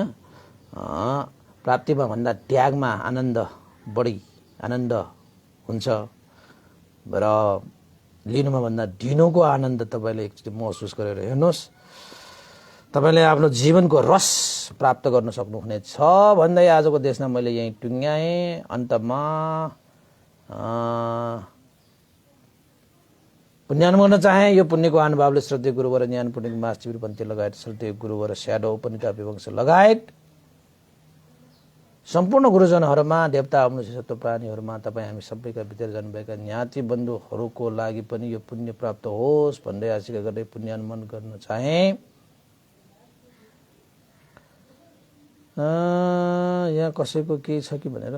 Speaker 1: प्राप्तिमा भन्दा त्यागमा आनन्द बढी आनन्द हुन्छ र लिनुमा भन्दा दिनुको आनन्द तपाईले एकचोटि महसुस गरेर हेर्नुहोस्। तपाईले आफ्नो जीवनको रस प्राप्त गर्न सक्नुहुनेछ भन्दै आजको देशमा मैले यही टुङ्ग्याएँ। अन्तमा पुण्यानुमोदन गर्न चाहे। यो पुण्यको अनुभवले श्रद्धेय गुरुवर ज्ञान पुण्य मास्टर पन्थी लगायत श्रद्धेय गुरुवर स्याडो उपनिता विवंश लगायत सम्पूर्ण गुरुजनहरूमा, देवता मनुष्य प्राणीहरूमा, तपाईँ हामी सबैका भित्र जानुभएका ज्ञाति बन्धुहरूको लागि पनि यो पुण्य प्राप्त होस् भन्दै आशिका गर्दै पुण्यानुमोदन गर्न चाहे। यहाँ कसैको के छ कि भनेर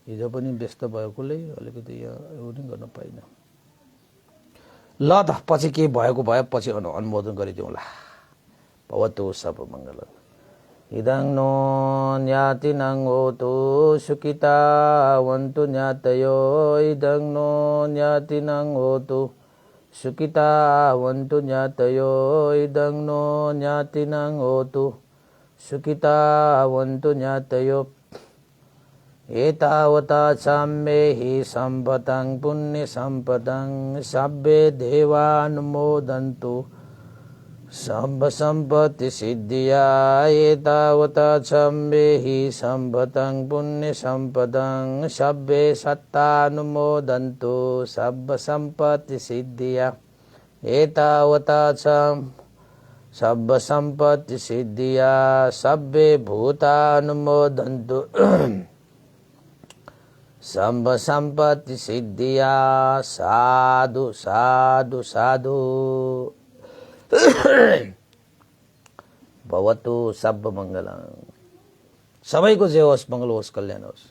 Speaker 1: हिजो पनि व्यस्त भएकोले अलिकति यहाँ यो पनि गर्न पाइनँ। ल त पछि के भएको भयो, पछि अनुमोदन गरिदिउँला। भवतु सब मङ्गल। इदं नो न्यातिनं होतु सुखिता वन्तु न्यातयो। इदं नो न्यातिनं होतु सुखिता वन्तु न्यातयो। इदं नो न्यातिनं होतु सुखिता वन्तु न्यातयो। एतावता साम्येहि सम्पतं पुण्य सम्पदं सब्बे देवानुमोदन्तु सर्व संपत्ति सिद्धिया। एतावता साम्येहि सम्पतं पुण्य सम्पदं सब्बे सत्तानुमोदन्तु सर्व संपत्ति सिद्धिया। एतावता सर्व संपत्ति सिद्धिया सब्बे भूतानुमोदन्तु सर्व संपत्ति सिद्धिया। साधु साधु साधु। भवतु सब मङ्गलम्। सबैको जे होस्, मङ्गल होस्, कल्याण होस्।